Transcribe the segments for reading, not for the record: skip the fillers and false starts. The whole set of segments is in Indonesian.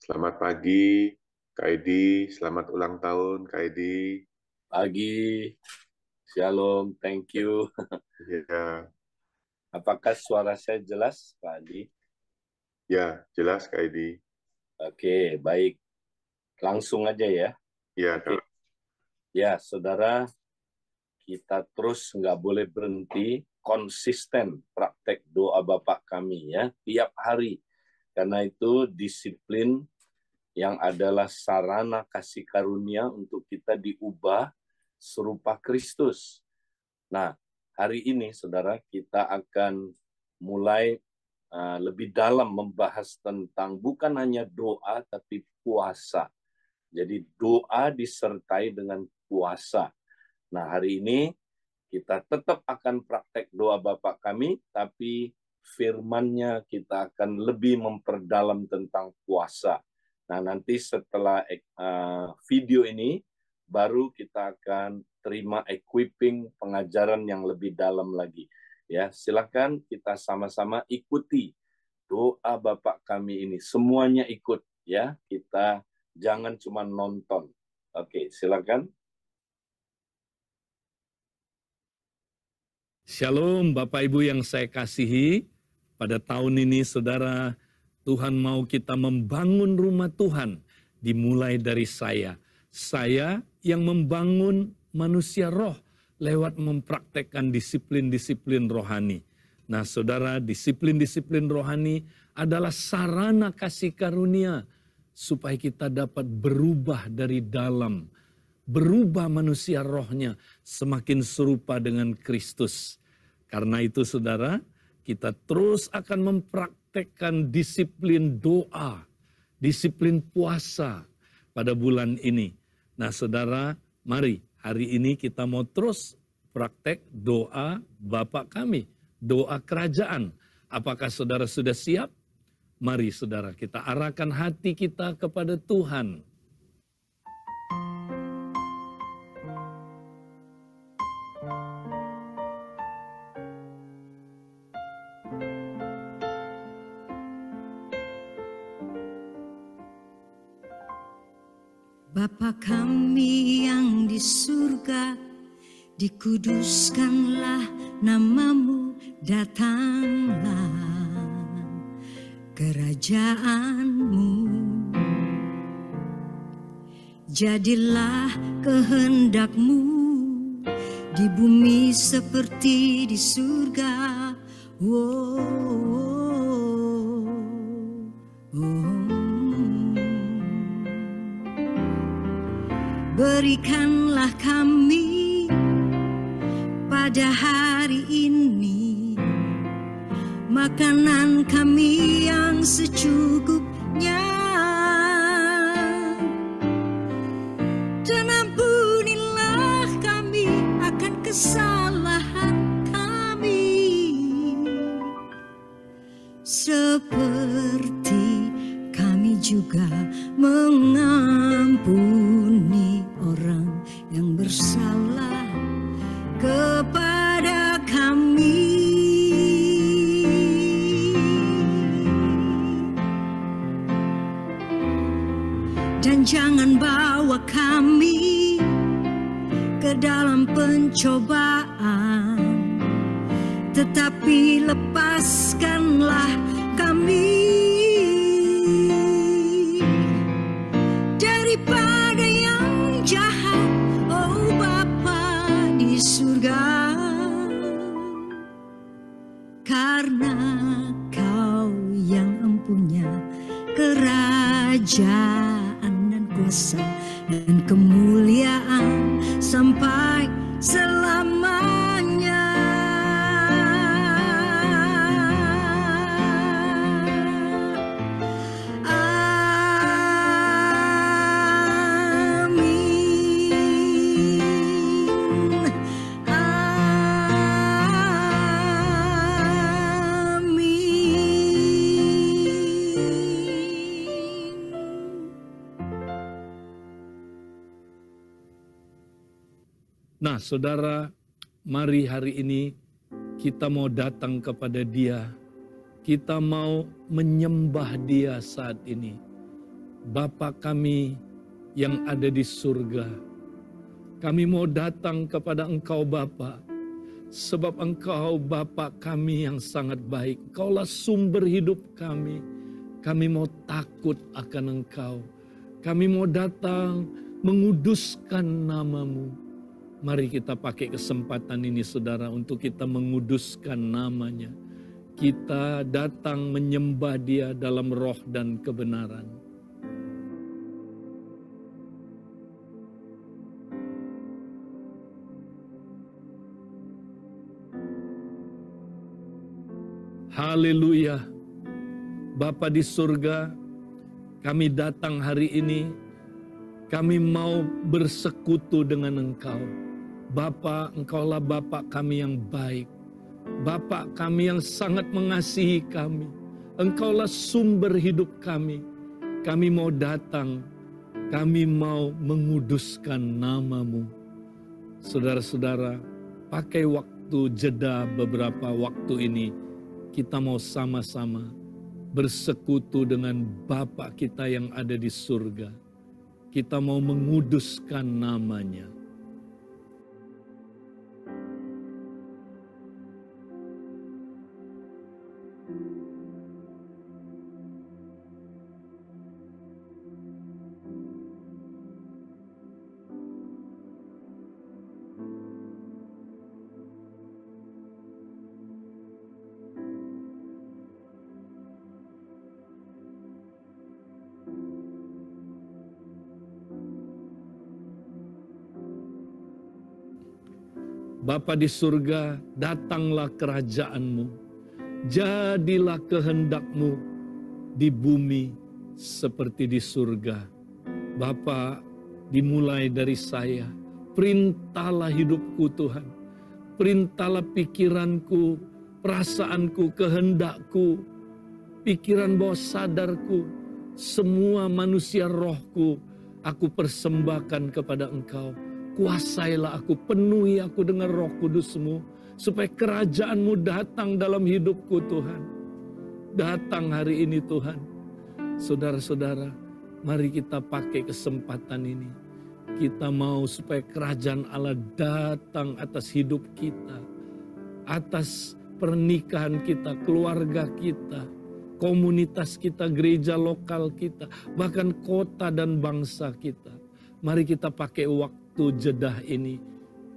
Selamat pagi, Kak Edi. Selamat ulang tahun, Kak Edi. Pagi, Shalom, thank you. Ya, Apakah suara saya jelas, Pak Adi? ya, jelas, Kak Edi. Oke, baik. Langsung aja ya. Ya, Oke, Kak. ya saudara, kita terus nggak boleh berhenti, konsisten praktek doa Bapak kami ya, tiap hari. Karena itu disiplin yang adalah sarana kasih karunia untuk kita diubah serupa Kristus. Nah, hari ini saudara kita akan mulai lebih dalam membahas tentang bukan hanya doa tapi puasa. Jadi doa disertai dengan puasa. Nah, hari ini kita tetap akan praktek doa Bapa kami, tapi firman-Nya kita akan lebih memperdalam tentang puasa. Nah, nanti setelah video ini, baru kita akan terima equipping pengajaran yang lebih dalam lagi. Ya, silakan kita sama-sama ikuti doa Bapak kami ini. Semuanya ikut ya. Kita jangan cuma nonton. Oke, silakan. Shalom Bapak Ibu yang saya kasihi, pada tahun ini saudara, Tuhan mau kita membangun rumah Tuhan, dimulai dari saya. Saya yang membangun manusia roh lewat mempraktekkan disiplin-disiplin rohani. Nah saudara, disiplin-disiplin rohani adalah sarana kasih karunia, supaya kita dapat berubah dari dalam, berubah manusia rohnya semakin serupa dengan Kristus. Karena itu saudara, kita terus akan mempraktekkan disiplin doa, disiplin puasa pada bulan ini. Nah saudara, mari hari ini kita mau terus praktek doa Bapa kami, doa kerajaan. Apakah saudara sudah siap? Mari saudara, kita arahkan hati kita kepada Tuhan. Bapa kami yang di surga, dikuduskanlah namamu, datanglah kerajaanmu. Jadilah kehendakmu di bumi seperti di surga. Berikanlah kami pada hari ini makanan kami yang secukupnya, dan ampunilah kami akan kesalahan kami, seperti kami juga mengampuni orang yang bersalah kepada kami. Dan jangan bawa kami ke dalam pencobaan, tetapi lepaskanlah kami daripada yang jahat, oh Bapa di surga. Karena Kau yang empunya kerajaan dan kuasa dan kemuliaan sampai selamanya. Nah saudara, mari hari ini kita mau datang kepada Dia. Kita mau menyembah Dia saat ini. Bapa kami yang ada di surga, kami mau datang kepada Engkau Bapa, sebab Engkau Bapa kami yang sangat baik. Engkaulah sumber hidup kami. Kami mau takut akan Engkau. Kami mau datang menguduskan nama-Mu. Mari kita pakai kesempatan ini saudara untuk kita menguduskan namanya. Kita datang menyembah Dia dalam roh dan kebenaran. Haleluya. Bapa di surga, kami datang hari ini, kami mau bersekutu dengan Engkau. Bapa, Engkaulah Bapa kami yang baik. Bapa kami yang sangat mengasihi kami. Engkaulah sumber hidup kami. Kami mau datang, kami mau menguduskan nama-Mu. Saudara-saudara, pakai waktu jeda beberapa waktu ini, kita mau sama-sama bersekutu dengan Bapa kita yang ada di surga. Kita mau menguduskan nama-Nya. Bapa di surga, datanglah kerajaan-Mu. Jadilah kehendak-Mu di bumi seperti di surga. Bapa, dimulai dari saya. Perintahlah hidupku Tuhan. Perintahlah pikiranku, perasaanku, kehendakku, pikiran bawah sadarku, semua manusia rohku, aku persembahkan kepada Engkau. Kuasailah aku, penuhi aku dengan Roh Kudus-Mu, supaya kerajaan-Mu datang dalam hidupku Tuhan. Datang hari ini Tuhan. Saudara-saudara, mari kita pakai kesempatan ini. Kita mau supaya kerajaan Allah datang atas hidup kita, atas pernikahan kita, keluarga kita, komunitas kita, gereja lokal kita, bahkan kota dan bangsa kita. Mari kita pakai waktu jedah ini,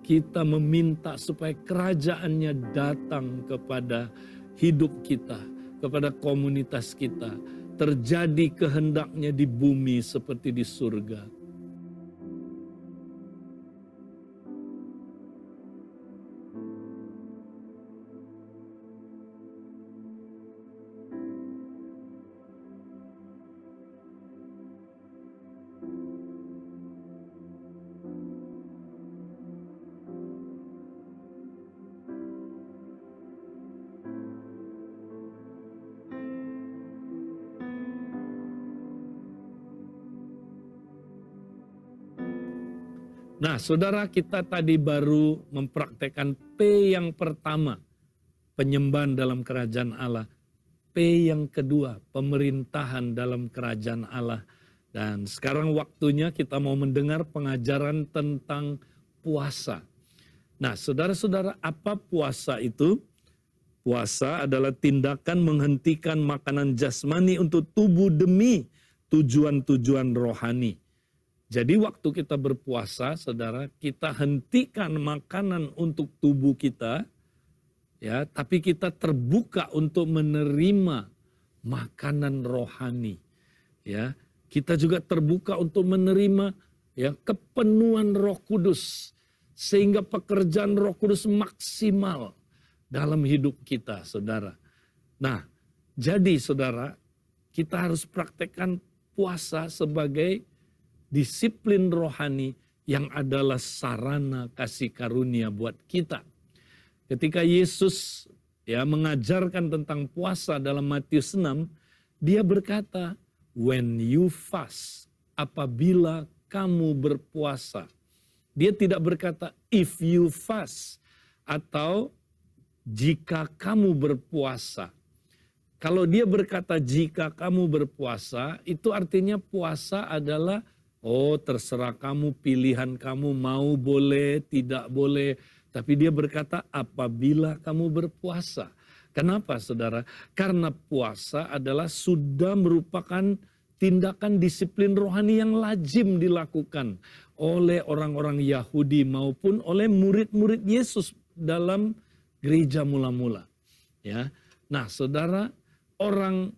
kita meminta supaya kerajaannya datang kepada hidup kita, kepada komunitas kita. Terjadi kehendaknya di bumi seperti di surga. Nah, saudara, kita tadi baru mempraktekkan P yang pertama, penyembahan dalam kerajaan Allah. P yang kedua, pemerintahan dalam kerajaan Allah. Dan sekarang waktunya kita mau mendengar pengajaran tentang puasa. Nah, saudara-saudara, apa puasa itu? Puasa adalah tindakan menghentikan makanan jasmani untuk tubuh demi tujuan-tujuan rohani. Jadi waktu kita berpuasa, saudara, kita hentikan makanan untuk tubuh kita, ya, tapi kita terbuka untuk menerima makanan rohani, ya. Kita juga terbuka untuk menerima, ya, kepenuhan Roh Kudus, sehingga pekerjaan Roh Kudus maksimal dalam hidup kita, saudara. Nah, jadi saudara, kita harus praktekkan puasa sebagai disiplin rohani yang adalah sarana kasih karunia buat kita. Ketika Yesus mengajarkan tentang puasa dalam Matius 6, dia berkata, when you fast, apabila kamu berpuasa. Dia tidak berkata if you fast atau jika kamu berpuasa. Kalau dia berkata jika kamu berpuasa, itu artinya puasa adalah terserah kamu, pilihan kamu mau boleh, tidak boleh. Tapi dia berkata apabila kamu berpuasa. Kenapa saudara? Karena puasa adalah sudah merupakan tindakan disiplin rohani yang lazim dilakukan oleh orang-orang Yahudi maupun oleh murid-murid Yesus dalam gereja mula-mula. Ya, nah saudara, orang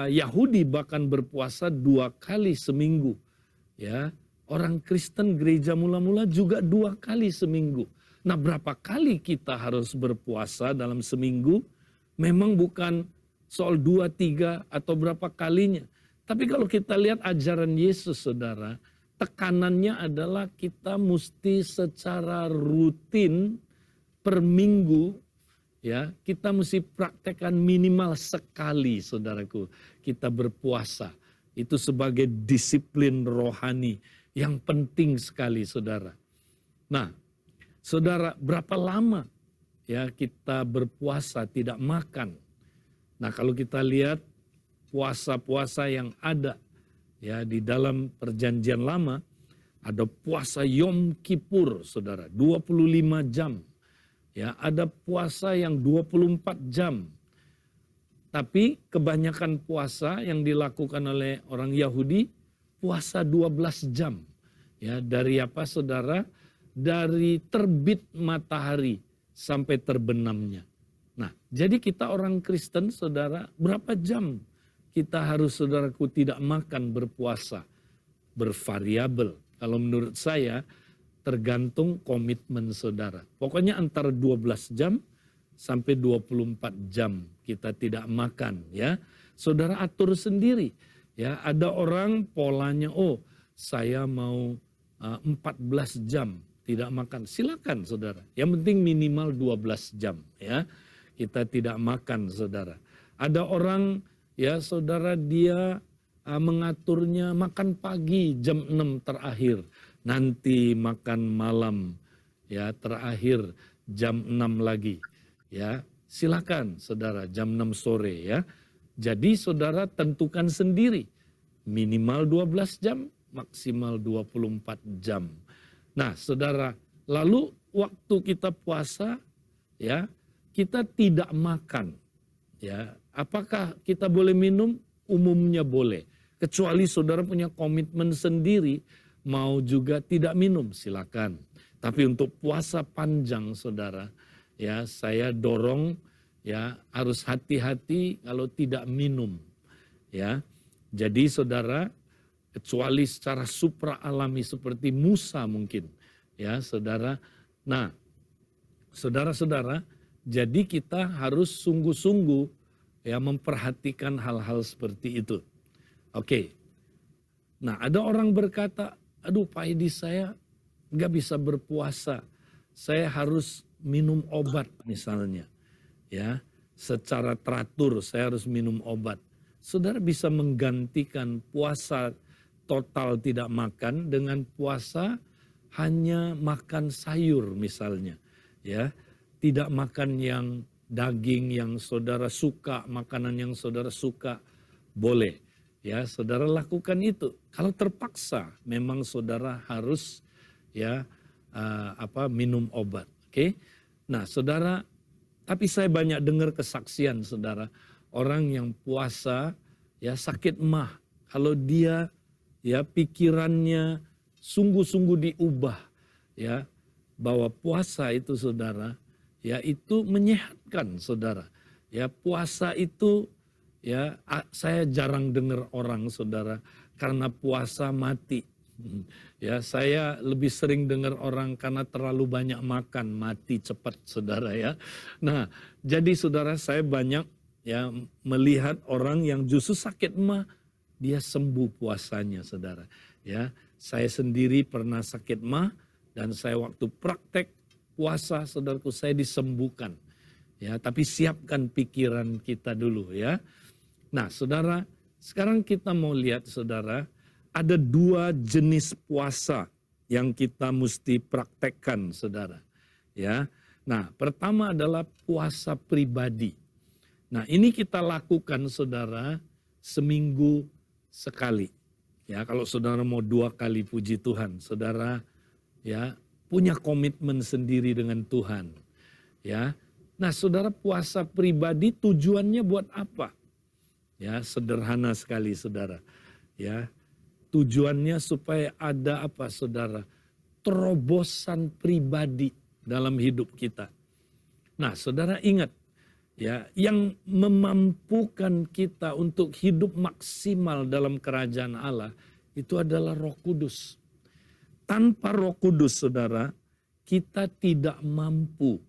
Yahudi bahkan berpuasa 2 kali seminggu. Ya, orang Kristen gereja mula-mula juga 2 kali seminggu. Nah, berapa kali kita harus berpuasa dalam seminggu? Memang bukan soal 2, 3 atau berapa kalinya. Tapi kalau kita lihat ajaran Yesus, saudara, tekanannya adalah kita mesti secara rutin per minggu, ya, kita mesti praktekkan minimal sekali, saudaraku, kita berpuasa. Itu sebagai disiplin rohani yang penting sekali, saudara. Nah, saudara, berapa lama ya kita berpuasa tidak makan? Nah, kalau kita lihat puasa-puasa yang ada ya di dalam perjanjian lama, ada puasa Yom Kippur, saudara, 25 jam. Ya, ada puasa yang 24 jam. Tapi kebanyakan puasa yang dilakukan oleh orang Yahudi, puasa 12 jam. Ya, dari apa, saudara? Dari terbit matahari sampai terbenamnya. Nah, jadi kita orang Kristen, saudara, berapa jam kita harus, saudaraku, tidak makan berpuasa? Bervariabel. Kalau menurut saya, tergantung komitmen saudara. Pokoknya antara 12 jam sampai 24 jam kita tidak makan, ya. Saudara atur sendiri, ya. Ada orang polanya, saya mau 14 jam tidak makan. Silakan, saudara. Yang penting minimal 12 jam, ya. Kita tidak makan, saudara. Ada orang, ya, saudara, dia mengaturnya makan pagi jam 6 terakhir. Nanti makan malam, ya, terakhir jam 6 lagi. Ya, silakan, saudara, jam 6 sore, ya. Jadi saudara tentukan sendiri. Minimal 12 jam, maksimal 24 jam. Nah, saudara, lalu waktu kita puasa, ya, kita tidak makan. Ya, apakah kita boleh minum? Umumnya boleh. Kecuali saudara punya komitmen sendiri, mau juga tidak minum, silakan. Tapi untuk puasa panjang, saudara, ya, saya dorong, ya, harus hati-hati kalau tidak minum, ya. Jadi saudara, kecuali secara supra alami seperti Musa mungkin, ya, saudara. Nah, saudara-saudara, jadi kita harus sungguh-sungguh, ya, memperhatikan hal-hal seperti itu. Oke. Nah, ada orang berkata, aduh Pak Edi, saya nggak bisa berpuasa. Saya harus minum obat misalnya. Ya, secara teratur saya harus minum obat. Saudara bisa menggantikan puasa total tidak makan dengan puasa hanya makan sayur misalnya. Ya, tidak makan yang daging yang saudara suka, makanan yang saudara suka, boleh. Ya, saudara lakukan itu. Kalau terpaksa, memang saudara harus, ya, minum obat. Oke. Nah, saudara, tapi saya banyak dengar kesaksian, saudara, orang yang puasa, ya, sakit mah. Kalau dia, ya, pikirannya sungguh-sungguh diubah, ya, bahwa puasa itu, saudara, ya, itu menyehatkan, saudara. Ya, puasa itu, ya, saya jarang dengar orang, saudara, karena puasa mati. Ya, saya lebih sering dengar orang karena terlalu banyak makan, mati cepat, saudara, ya. Nah, jadi saudara, saya banyak, ya, melihat orang yang justru sakit mah, dia sembuh puasanya, saudara. Ya, saya sendiri pernah sakit mah, dan saya waktu praktek puasa, saudaraku, saya disembuhkan. Ya, tapi siapkan pikiran kita dulu, ya. Nah, saudara, sekarang kita mau lihat, saudara, ada 2 jenis puasa yang kita mesti praktekkan, saudara. Ya, nah, pertama adalah puasa pribadi. Nah, ini kita lakukan saudara seminggu sekali. Ya, kalau saudara mau 2 kali puji Tuhan, saudara ya punya komitmen sendiri dengan Tuhan. Ya. Nah, saudara, puasa pribadi tujuannya buat apa? Ya, sederhana sekali saudara. Ya. Tujuannya supaya ada apa saudara? Terobosan pribadi dalam hidup kita. Nah, saudara ingat ya, yang memampukan kita untuk hidup maksimal dalam kerajaan Allah itu adalah Roh Kudus. Tanpa Roh Kudus, saudara, kita tidak mampu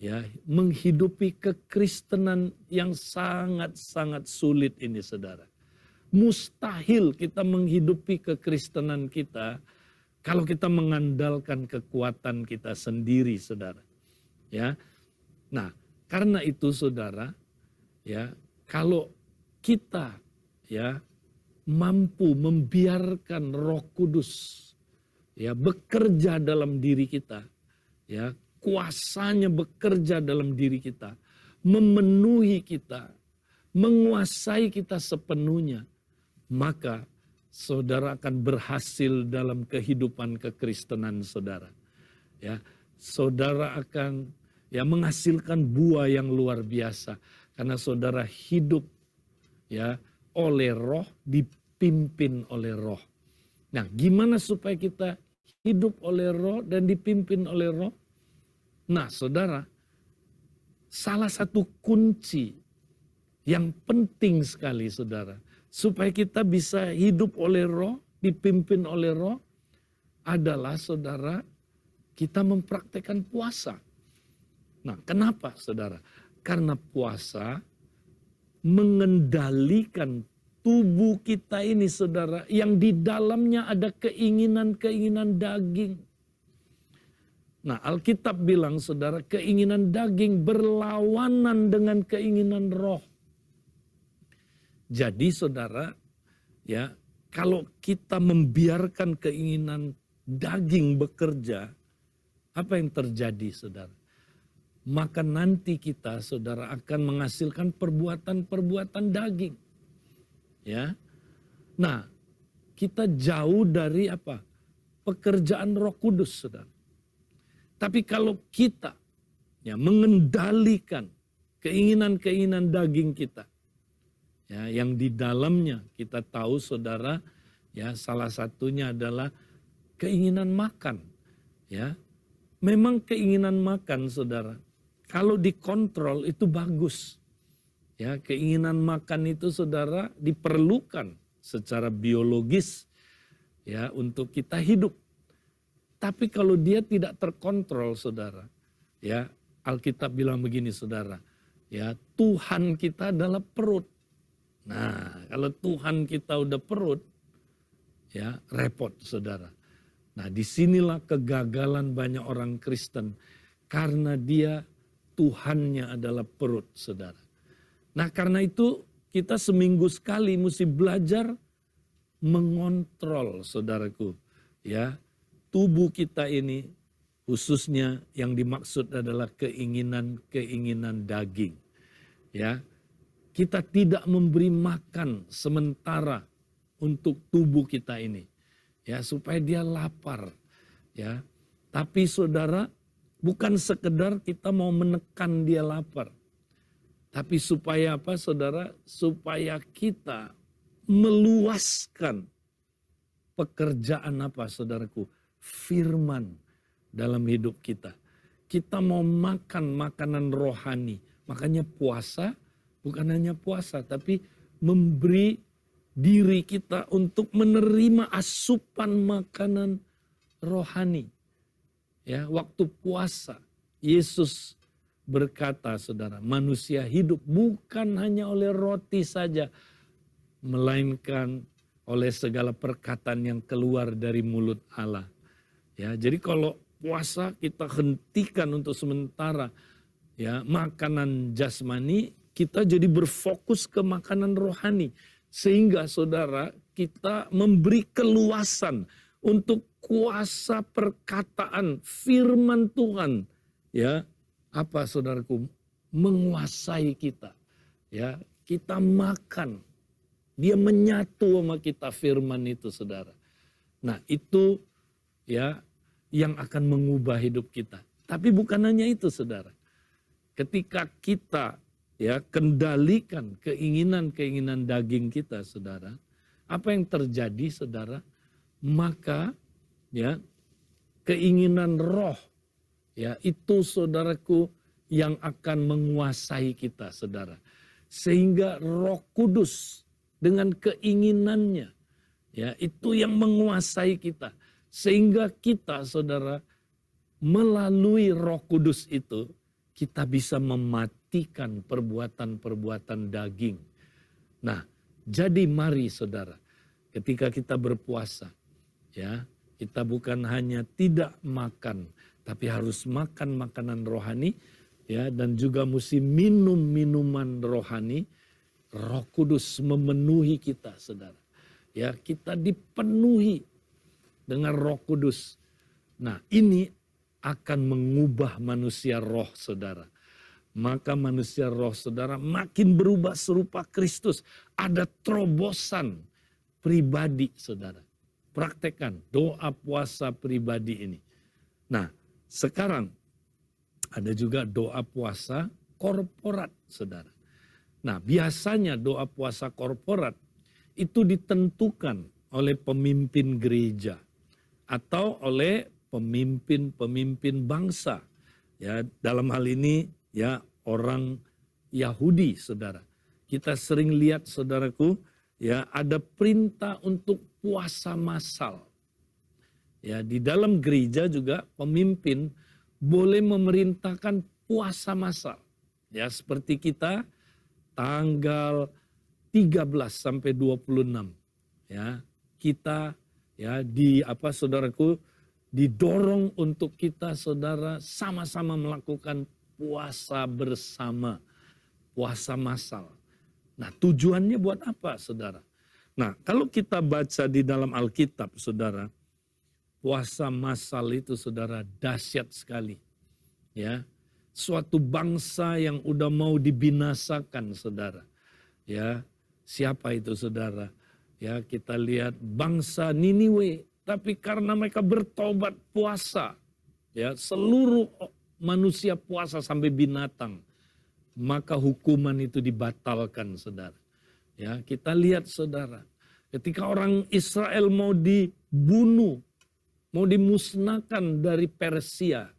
ya menghidupi kekristenan yang sangat-sangat sulit ini, saudara. Mustahil kita menghidupi kekristenan kita kalau kita mengandalkan kekuatan kita sendiri, saudara. Ya. Nah, karena itu saudara, ya, kalau kita ya mampu membiarkan Roh Kudus ya bekerja dalam diri kita, ya, kuasanya bekerja dalam diri kita, memenuhi kita, menguasai kita sepenuhnya, maka saudara akan berhasil dalam kehidupan kekristenan saudara. Ya, saudara akan ya menghasilkan buah yang luar biasa karena saudara hidup ya oleh Roh, dipimpin oleh Roh. Nah, gimana supaya kita hidup oleh Roh dan dipimpin oleh Roh? Nah, saudara, salah satu kunci yang penting sekali saudara, supaya kita bisa hidup oleh Roh, dipimpin oleh Roh, adalah saudara, kita mempraktekkan puasa. Nah, kenapa saudara? Karena puasa mengendalikan tubuh kita ini saudara, yang di dalamnya ada keinginan-keinginan daging. Nah, Alkitab bilang saudara, keinginan daging berlawanan dengan keinginan roh. Jadi saudara, ya, kalau kita membiarkan keinginan daging bekerja, apa yang terjadi saudara? Maka nanti kita saudara akan menghasilkan perbuatan-perbuatan daging. Ya. Nah, kita jauh dari apa? Pekerjaan Roh Kudus, saudara. Tapi kalau kita ya mengendalikan keinginan-keinginan daging kita, ya, yang di dalamnya kita tahu saudara, ya, salah satunya adalah keinginan makan, ya. Memang keinginan makan saudara, kalau dikontrol itu bagus. Ya, keinginan makan itu saudara diperlukan secara biologis ya untuk kita hidup. Tapi kalau dia tidak terkontrol saudara, ya, Alkitab bilang begini saudara, ya, Tuhan kita adalah perut. Nah, kalau Tuhan kita udah perut, ya, repot saudara. Nah, disinilah kegagalan banyak orang Kristen karena dia Tuhannya adalah perut saudara. Nah, karena itu kita seminggu sekali mesti belajar mengontrol saudaraku, ya, tubuh kita ini, khususnya yang dimaksud adalah keinginan-keinginan daging. Ya, kita tidak memberi makan sementara untuk tubuh kita ini, ya, supaya dia lapar, ya. Tapi saudara, bukan sekedar kita mau menekan dia lapar. Tapi supaya apa saudara? Supaya kita meluaskan pekerjaan apa saudaraku? Firman dalam hidup kita. Kita mau makan makanan rohani. Makanya puasa bukan hanya puasa, tapi memberi diri kita untuk menerima asupan makanan rohani. Ya, waktu puasa Yesus berkata saudara, manusia hidup bukan hanya oleh roti saja, melainkan oleh segala perkataan yang keluar dari mulut Allah. Ya, jadi kalau puasa kita hentikan untuk sementara ya makanan jasmani, kita jadi berfokus ke makanan rohani. Sehingga saudara kita memberi keluasan untuk kuasa perkataan firman Tuhan. Ya, apa saudaraku, menguasai kita. Ya, kita makan. Dia menyatu sama kita firman itu, saudara. Nah, itu ya yang akan mengubah hidup kita. Tapi bukan hanya itu, saudara. Ketika kita ya kendalikan keinginan-keinginan daging kita, saudara, apa yang terjadi, saudara? Maka ya keinginan roh ya itu, saudaraku, yang akan menguasai kita, saudara. Sehingga Roh Kudus dengan keinginannya ya itu yang menguasai kita. Sehingga kita, saudara, melalui Roh Kudus itu kita bisa mematikan perbuatan-perbuatan daging. Nah, jadi mari, saudara, ketika kita berpuasa, ya, kita bukan hanya tidak makan, tapi harus makan makanan rohani, ya, dan juga mesti minum minuman rohani. Roh Kudus memenuhi kita, saudara. Ya, kita dipenuhi dengan Roh Kudus. Nah, ini akan mengubah manusia roh, saudara. Maka manusia roh, saudara, makin berubah serupa Kristus. Ada terobosan pribadi, saudara. Praktekkan doa puasa pribadi ini. Nah, sekarang ada juga doa puasa korporat, saudara. Nah, biasanya doa puasa korporat itu ditentukan oleh pemimpin gereja atau oleh pemimpin-pemimpin bangsa. Ya, dalam hal ini ya orang Yahudi, saudara. Kita sering lihat, saudaraku, ya ada perintah untuk puasa massal. Ya, di dalam gereja juga pemimpin boleh memerintahkan puasa massal. Ya, seperti kita tanggal 13 sampai 26. Ya, kita ya saudaraku, didorong untuk kita, saudara, sama-sama melakukan puasa bersama, puasa massal. Nah, tujuannya buat apa, saudara? Nah, kalau kita baca di dalam Alkitab, saudara, puasa massal itu, saudara, dahsyat sekali. Ya, suatu bangsa yang udah mau dibinasakan, saudara. Ya, siapa itu, saudara? Ya, kita lihat bangsa Niniwe, tapi karena mereka bertobat puasa, ya seluruh manusia puasa sampai binatang, maka hukuman itu dibatalkan, saudara. Ya, kita lihat, saudara, ketika orang Israel mau dibunuh, mau dimusnahkan dari Persia,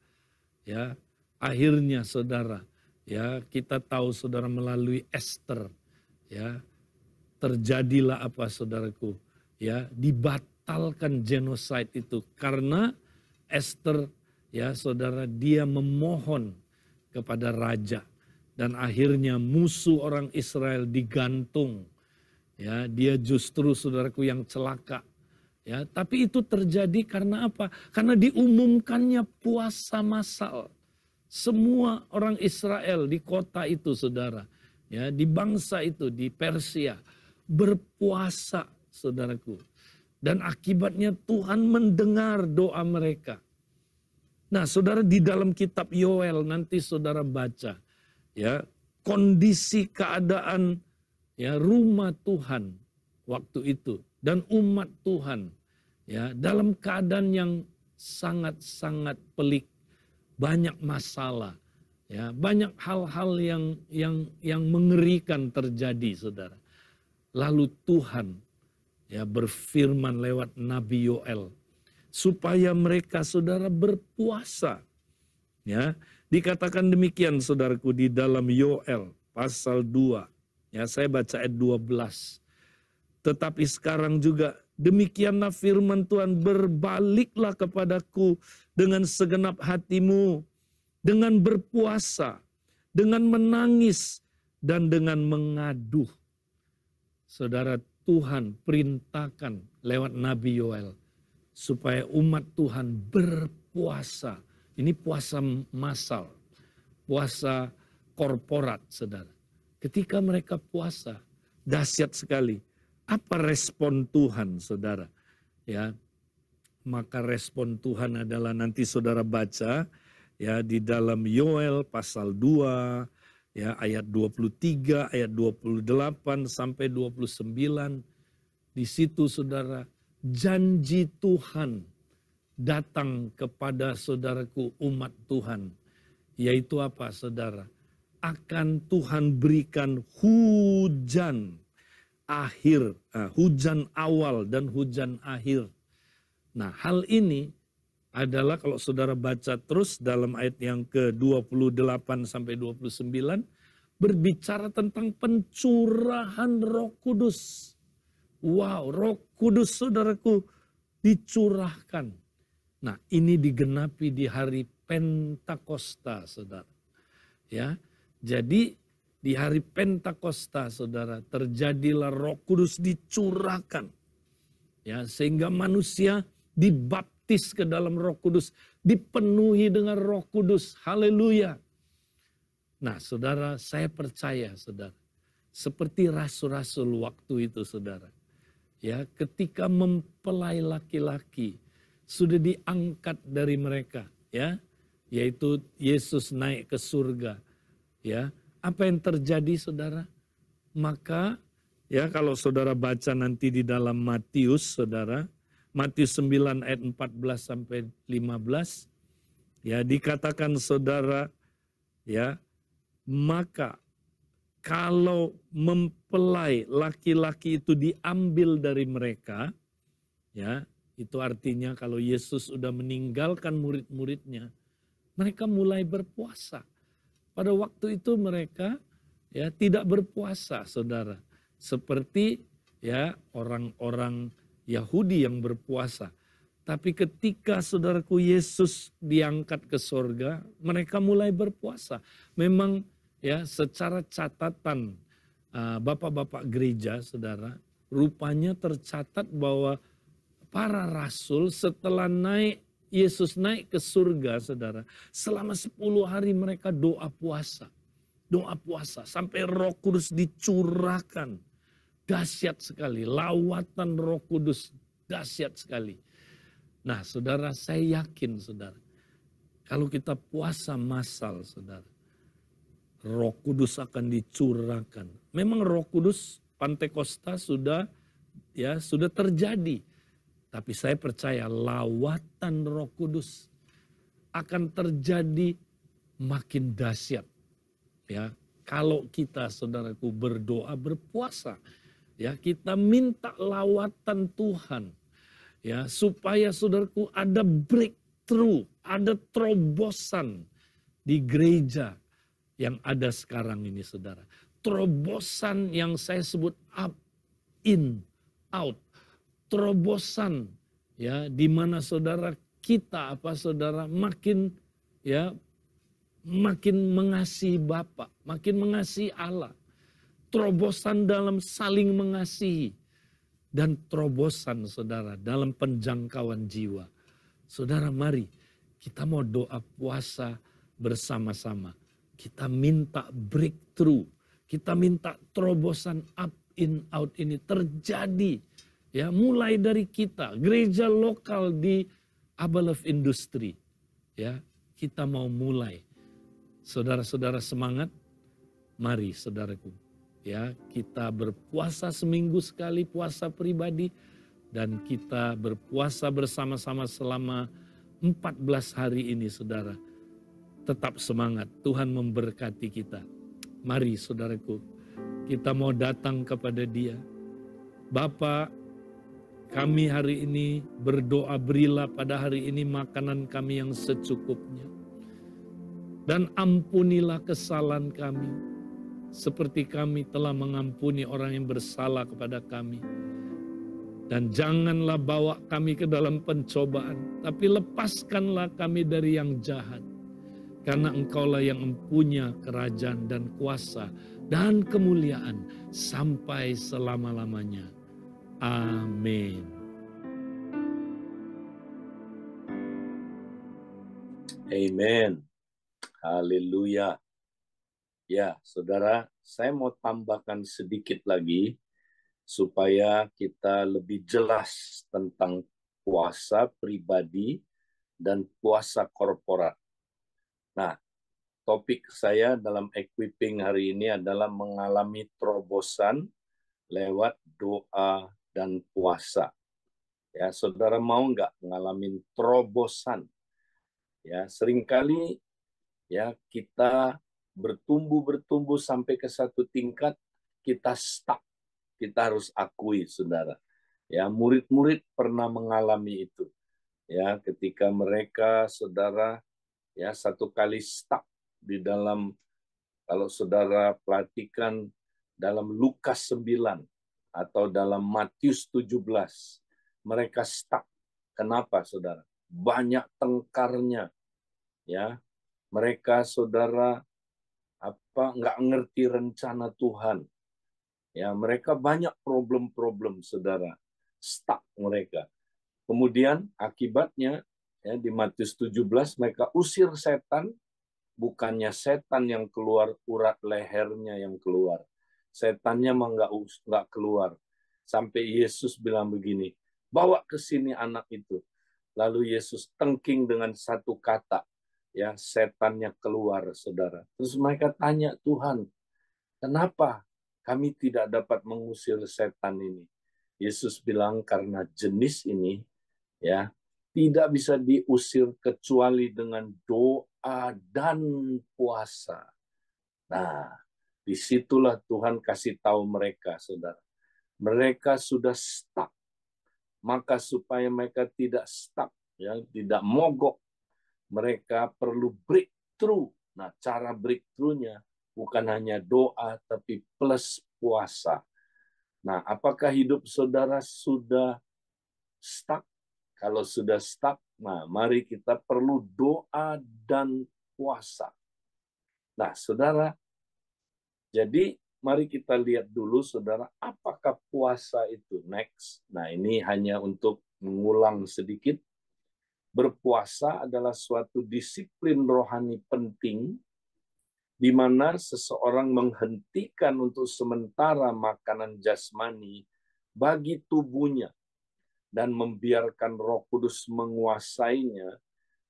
ya akhirnya, saudara, ya kita tahu, saudara, melalui Esther, ya terjadilah apa, saudaraku, ya dibatalkan genosid itu karena Esther, ya saudara, dia memohon kepada raja dan akhirnya musuh orang Israel digantung. Ya, dia justru, saudaraku, yang celaka. Ya, tapi itu terjadi karena apa? Karena diumumkannya puasa massal. Semua orang Israel di kota itu, saudara, ya di bangsa itu, di Persia, berpuasa, saudaraku. Dan akibatnya Tuhan mendengar doa mereka. Nah, saudara, di dalam kitab Yoel nanti saudara baca, ya kondisi keadaan ya rumah Tuhan waktu itu dan umat Tuhan ya dalam keadaan yang sangat-sangat pelik, banyak masalah, ya banyak hal-hal yang mengerikan terjadi, saudara. Lalu Tuhan ya berfirman lewat Nabi Yoel supaya mereka, saudara, berpuasa. Ya, dikatakan demikian, saudaraku, di dalam Yoel pasal 2. Ya, saya baca ayat 12. Tetapi sekarang juga demikianlah firman Tuhan, berbaliklah kepadaku dengan segenap hatimu, dengan berpuasa, dengan menangis, dan dengan mengaduh. Saudara, Tuhan perintahkan lewat Nabi Yoel supaya umat Tuhan berpuasa. Ini puasa massal, puasa korporat, saudara. Ketika mereka puasa, dahsyat sekali. Apa respon Tuhan, saudara? Ya, maka respon Tuhan adalah nanti saudara baca ya di dalam Yoel pasal 2, Ya, ayat 23, ayat 28 sampai 29. Di situ saudara, janji Tuhan datang kepada saudaraku umat Tuhan. Yaitu apa saudara? Akan Tuhan berikan hujan akhir, hujan awal dan hujan akhir. Nah, hal ini adalah kalau saudara baca terus dalam ayat yang ke-28 sampai 29, berbicara tentang pencurahan Roh Kudus. Wow, Roh Kudus saudaraku dicurahkan. Nah, ini digenapi di hari Pentakosta, saudara. Ya, jadi di hari Pentakosta, saudara, terjadilah Roh Kudus dicurahkan. Ya, sehingga manusia dibaptis ke dalam Roh Kudus, dipenuhi dengan Roh Kudus. Haleluya. Nah, saudara, saya percaya, saudara, seperti rasul-rasul waktu itu, saudara. Ya, ketika mempelai laki-laki sudah diangkat dari mereka, ya, yaitu Yesus naik ke surga. Ya, apa yang terjadi, saudara? Maka, ya, kalau saudara baca nanti di dalam Matius, saudara, Matius 9 ayat 14 sampai 15, ya, dikatakan saudara, ya, maka kalau mempelai laki-laki itu diambil dari mereka, ya, itu artinya kalau Yesus sudah meninggalkan murid-muridnya, mereka mulai berpuasa. Pada waktu itu mereka, ya, tidak berpuasa, saudara, seperti, ya, orang-orang Yahudi yang berpuasa. Tapi ketika saudaraku Yesus diangkat ke sorga, mereka mulai berpuasa. Memang, ya, secara catatan bapak-bapak gereja, saudara, rupanya tercatat bahwa para rasul setelah Yesus naik ke surga, saudara, selama 10 hari mereka doa puasa. Doa puasa sampai Roh Kudus dicurahkan. Dahsyat sekali, lawatan Roh Kudus dahsyat sekali. Nah, saudara, saya yakin, saudara, kalau kita puasa massal, saudara, Roh Kudus akan dicurahkan. Memang Roh Kudus Pentakosta sudah terjadi. Tapi saya percaya lawatan Roh Kudus akan terjadi makin dahsyat. Ya, kalau kita, saudaraku, berdoa, berpuasa, ya, kita minta lawatan Tuhan, ya, supaya saudaraku ada breakthrough, ada terobosan di gereja yang ada sekarang ini, saudara. Terobosan yang saya sebut up, in, out. Terobosan, ya, di mana saudara kita, saudara, makin, ya, makin mengasihi Bapa, makin mengasihi Allah. Terobosan dalam saling mengasihi. Dan terobosan, saudara, dalam penjangkauan jiwa. Saudara, mari kita mau doa puasa bersama-sama. Kita minta breakthrough. Kita minta terobosan up, in, out ini terjadi. Ya, mulai dari kita, gereja lokal di Abalov Industri. Ya, kita mau mulai. Saudara-saudara semangat, mari saudaraku. Ya, kita berpuasa seminggu sekali, puasa pribadi, dan kita berpuasa bersama-sama selama 14 hari ini, saudara. Tetap semangat, Tuhan memberkati kita. Mari saudaraku, kita mau datang kepada Dia. Bapa, kami hari ini berdoa, berilah pada hari ini makanan kami yang secukupnya. Dan ampunilah kesalahan kami, seperti kami telah mengampuni orang yang bersalah kepada kami. Dan janganlah bawa kami ke dalam pencobaan, tapi lepaskanlah kami dari yang jahat. Karena Engkaulah yang mempunyai kerajaan dan kuasa dan kemuliaan sampai selama-lamanya. Amin. Amen. Haleluya. Ya, saudara, saya mau tambahkan sedikit lagi supaya kita lebih jelas tentang puasa pribadi dan puasa korporat. Nah, topik saya dalam equipping hari ini adalah mengalami terobosan lewat doa dan puasa. Ya, saudara mau nggak mengalami terobosan? Ya, seringkali ya kita bertumbuh sampai ke satu tingkat kita stuck. Kita harus akui, saudara. Ya, murid-murid pernah mengalami itu. Ya, ketika mereka, saudara, ya satu kali stuck di dalam, kalau saudara perhatikan dalam Lukas 9 atau dalam Matius 17, mereka stuck. Kenapa, saudara? Banyak tengkarnya. Ya, mereka, saudara, nggak ngerti rencana Tuhan. Ya, mereka banyak problem-problem, saudara. Stuck mereka. Kemudian akibatnya ya di Matius 17 mereka usir setan, bukannya setan yang keluar, urat lehernya yang keluar. Setannya mah nggak keluar. Sampai Yesus bilang begini, bawa ke sini anak itu. Lalu Yesus tengking dengan satu kata, ya setannya keluar, saudara. Terus mereka tanya, Tuhan, kenapa kami tidak dapat mengusir setan ini? Yesus bilang karena jenis ini ya tidak bisa diusir kecuali dengan doa dan puasa. Nah, disitulah Tuhan kasih tahu mereka, saudara. Mereka sudah stuck. Maka supaya mereka tidak stuck, ya, tidak mogok, mereka perlu breakthrough. Nah, cara breakthrough-nya bukan hanya doa, tapi plus puasa. Nah, apakah hidup saudara sudah stuck? Kalau sudah stuck, nah mari kita perlu doa dan puasa. Nah, saudara, jadi mari kita lihat dulu, saudara, apakah puasa itu? Next. Nah, ini hanya untuk mengulang sedikit. Berpuasa adalah suatu disiplin rohani penting di mana seseorang menghentikan untuk sementara makanan jasmani bagi tubuhnya dan membiarkan Roh Kudus menguasainya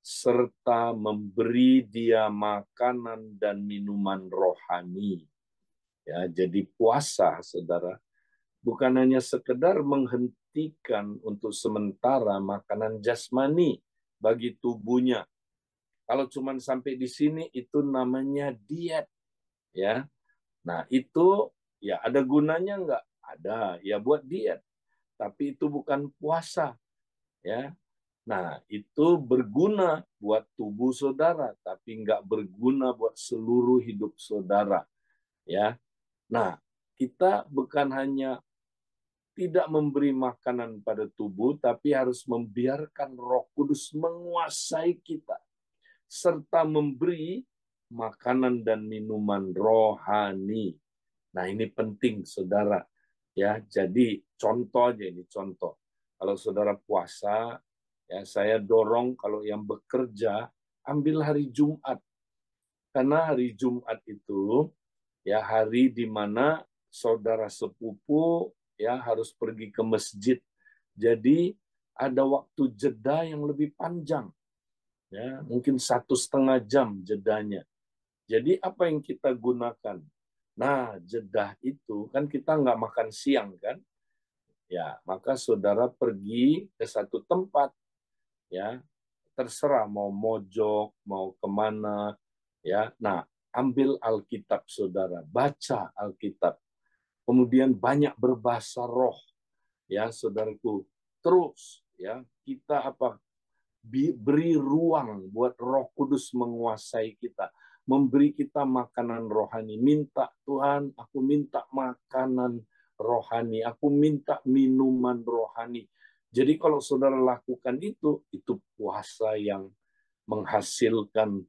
serta memberi dia makanan dan minuman rohani. Ya, jadi puasa, saudara, bukan hanya sekedar menghentikan untuk sementara makanan jasmani bagi tubuhnya. Kalau cuma sampai di sini itu namanya diet, ya. Nah, itu ya ada gunanya nggak? Ada, ya buat diet. Tapi itu bukan puasa, ya. Nah, itu berguna buat tubuh saudara, tapi nggak berguna buat seluruh hidup saudara, ya. Nah, kita bukan hanya tidak memberi makanan pada tubuh, tapi harus membiarkan Roh Kudus menguasai kita, serta memberi makanan dan minuman rohani. Nah, ini penting, saudara. Ya, jadi contoh aja ini, contoh. Kalau saudara puasa, ya saya dorong kalau yang bekerja, ambil hari Jumat. Karena hari Jumat itu ya hari di mana saudara sepupu ya harus pergi ke masjid. Jadi ada waktu jeda yang lebih panjang. Ya, mungkin 1,5 jam jedanya. Jadi apa yang kita gunakan? Nah, jeda itu kan kita nggak makan siang kan? Ya, maka saudara pergi ke satu tempat, ya terserah mau mojok, mau kemana, ya. Nah, ambil Alkitab saudara, baca Alkitab. Kemudian banyak berbahasa roh, ya saudaraku. Terus, ya kita beri ruang buat Roh Kudus menguasai kita, memberi kita makanan rohani. Minta, Tuhan, aku minta makanan rohani, aku minta minuman rohani. Jadi kalau saudara lakukan itu puasa yang menghasilkan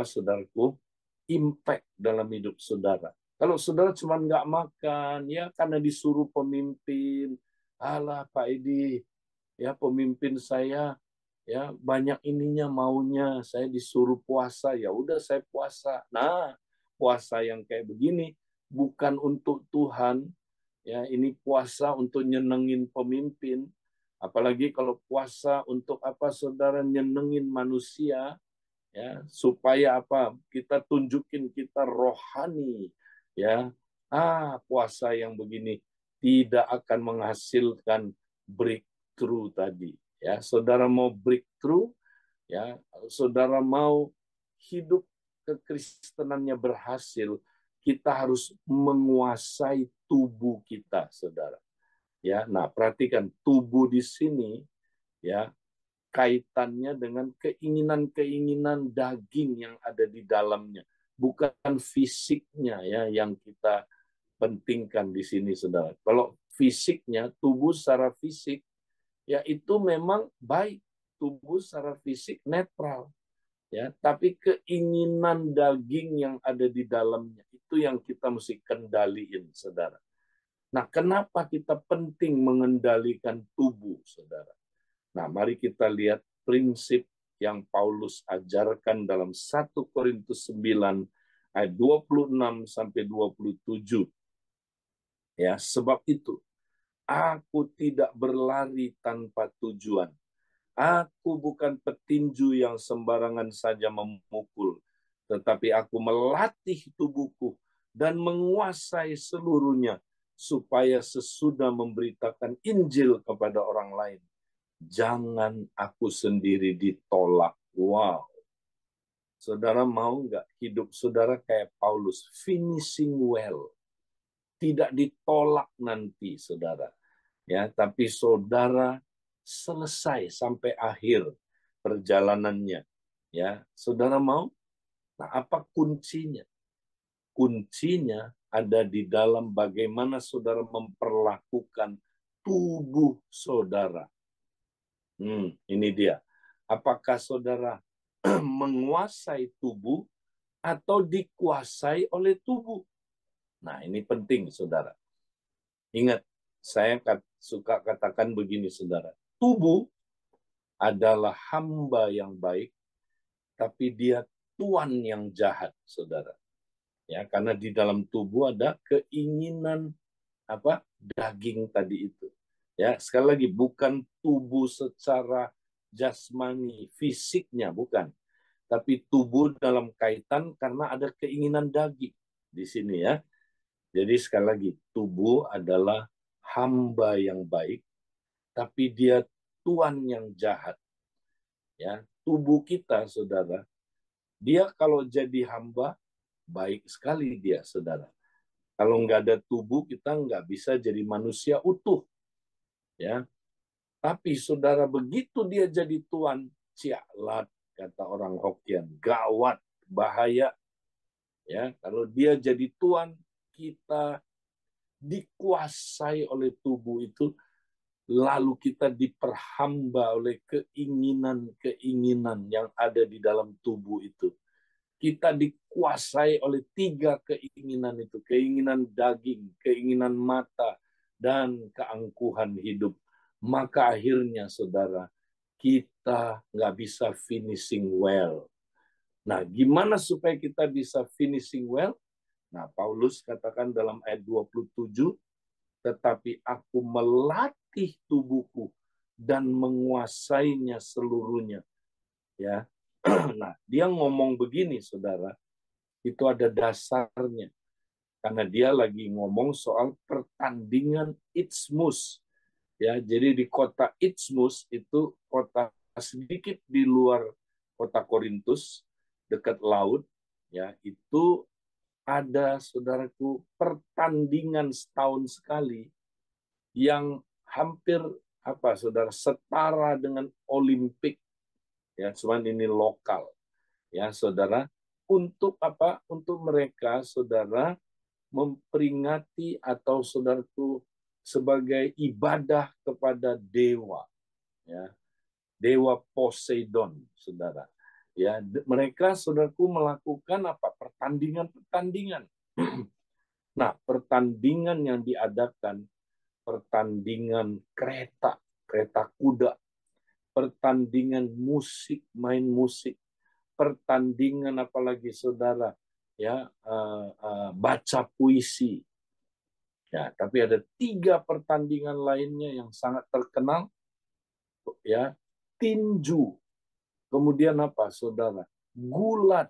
saudaraku, impact dalam hidup saudara. Kalau saudara cuma nggak makan, ya karena disuruh pemimpin, alah Pak Edi, ya pemimpin saya ya banyak ininya maunya, saya disuruh puasa, ya udah saya puasa. Nah, puasa yang kayak begini bukan untuk Tuhan, ya ini puasa untuk nyenengin pemimpin. Apalagi kalau puasa untuk saudara nyenengin manusia, ya, supaya apa? Kita tunjukin kita rohani, ya. Puasa yang begini tidak akan menghasilkan breakthrough tadi, ya. Saudara mau breakthrough, ya, saudara mau hidup kekristenannya berhasil, kita harus menguasai tubuh kita, saudara. Ya, nah perhatikan tubuh di sini, ya, kaitannya dengan keinginan-keinginan daging yang ada di dalamnya, bukan fisiknya, ya, yang kita pentingkan di sini, saudara. Kalau fisiknya, tubuh secara fisik, ya itu memang baik, tubuh secara fisik netral, ya. Tapi keinginan daging yang ada di dalamnya itu yang kita mesti kendaliin, saudara. Nah, kenapa kita penting mengendalikan tubuh, saudara? Nah, mari kita lihat prinsip yang Paulus ajarkan dalam 1 Korintus 9 ayat 26 sampai 27. Ya, sebab itu aku tidak berlari tanpa tujuan. Aku bukan petinju yang sembarangan saja memukul, tetapi aku melatih tubuhku dan menguasai seluruhnya, supaya sesudah memberitakan Injil kepada orang lain, jangan aku sendiri ditolak. Wow. Saudara mau nggak hidup saudara kayak Paulus, finishing well, tidak ditolak nanti, saudara. Ya, tapi saudara selesai sampai akhir perjalanannya. Ya, saudara mau? Nah, apa kuncinya? Kuncinya ada di dalam bagaimana saudara memperlakukan tubuh saudara. Ini dia. Apakah saudara menguasai tubuh atau dikuasai oleh tubuh? Nah, ini penting, saudara. Ingat, saya suka katakan begini, saudara. Tubuh adalah hamba yang baik, tapi dia tuan yang jahat, saudara. Ya, karena di dalam tubuh ada keinginan daging tadi itu. Ya, sekali lagi bukan tubuh secara jasmani, fisiknya bukan, tapi tubuh dalam kaitan karena ada keinginan daging di sini, ya. Jadi sekali lagi, tubuh adalah hamba yang baik, tapi dia tuan yang jahat. Ya, tubuh kita, saudara, dia kalau jadi hamba baik sekali dia, saudara. Kalau nggak ada tubuh, kita nggak bisa jadi manusia utuh. Ya, tapi saudara, begitu dia jadi tuan, cialat, kata orang Hokkien, gawat, bahaya. Ya, kalau dia jadi tuan, kita dikuasai oleh tubuh itu, lalu kita diperhamba oleh keinginan-keinginan yang ada di dalam tubuh itu. Kita dikuasai oleh 3 keinginan itu, keinginan daging, keinginan mata, dan keangkuhan hidup. Maka akhirnya, saudara, kita nggak bisa finishing well. Nah, gimana supaya kita bisa finishing well? Nah, Paulus katakan dalam ayat 27, tetapi aku melatih tubuhku dan menguasainya seluruhnya. Ya. Nah, dia ngomong begini, saudara, itu ada dasarnya. Karena dia lagi ngomong soal pertandingan Isthmus. Ya, jadi di kota Isthmus itu kota sedikit di luar kota Korintus, dekat laut, ya, itu ada, saudaraku, pertandingan setahun sekali yang hampir saudara, setara dengan Olimpik. Ya, cuman ini lokal, ya, saudara. Untuk apa? Untuk mereka, saudara, memperingati atau, saudaraku, sebagai ibadah kepada dewa, ya, dewa Poseidon, saudara. Ya, mereka, saudaraku, melakukan pertandingan-pertandingan. Nah, pertandingan yang diadakan, pertandingan kereta kuda, pertandingan musik, main musik, pertandingan apalagi, saudara, ya, baca puisi. Ya, tapi ada 3 pertandingan lainnya yang sangat terkenal, ya, tinju. Kemudian saudara? gulat.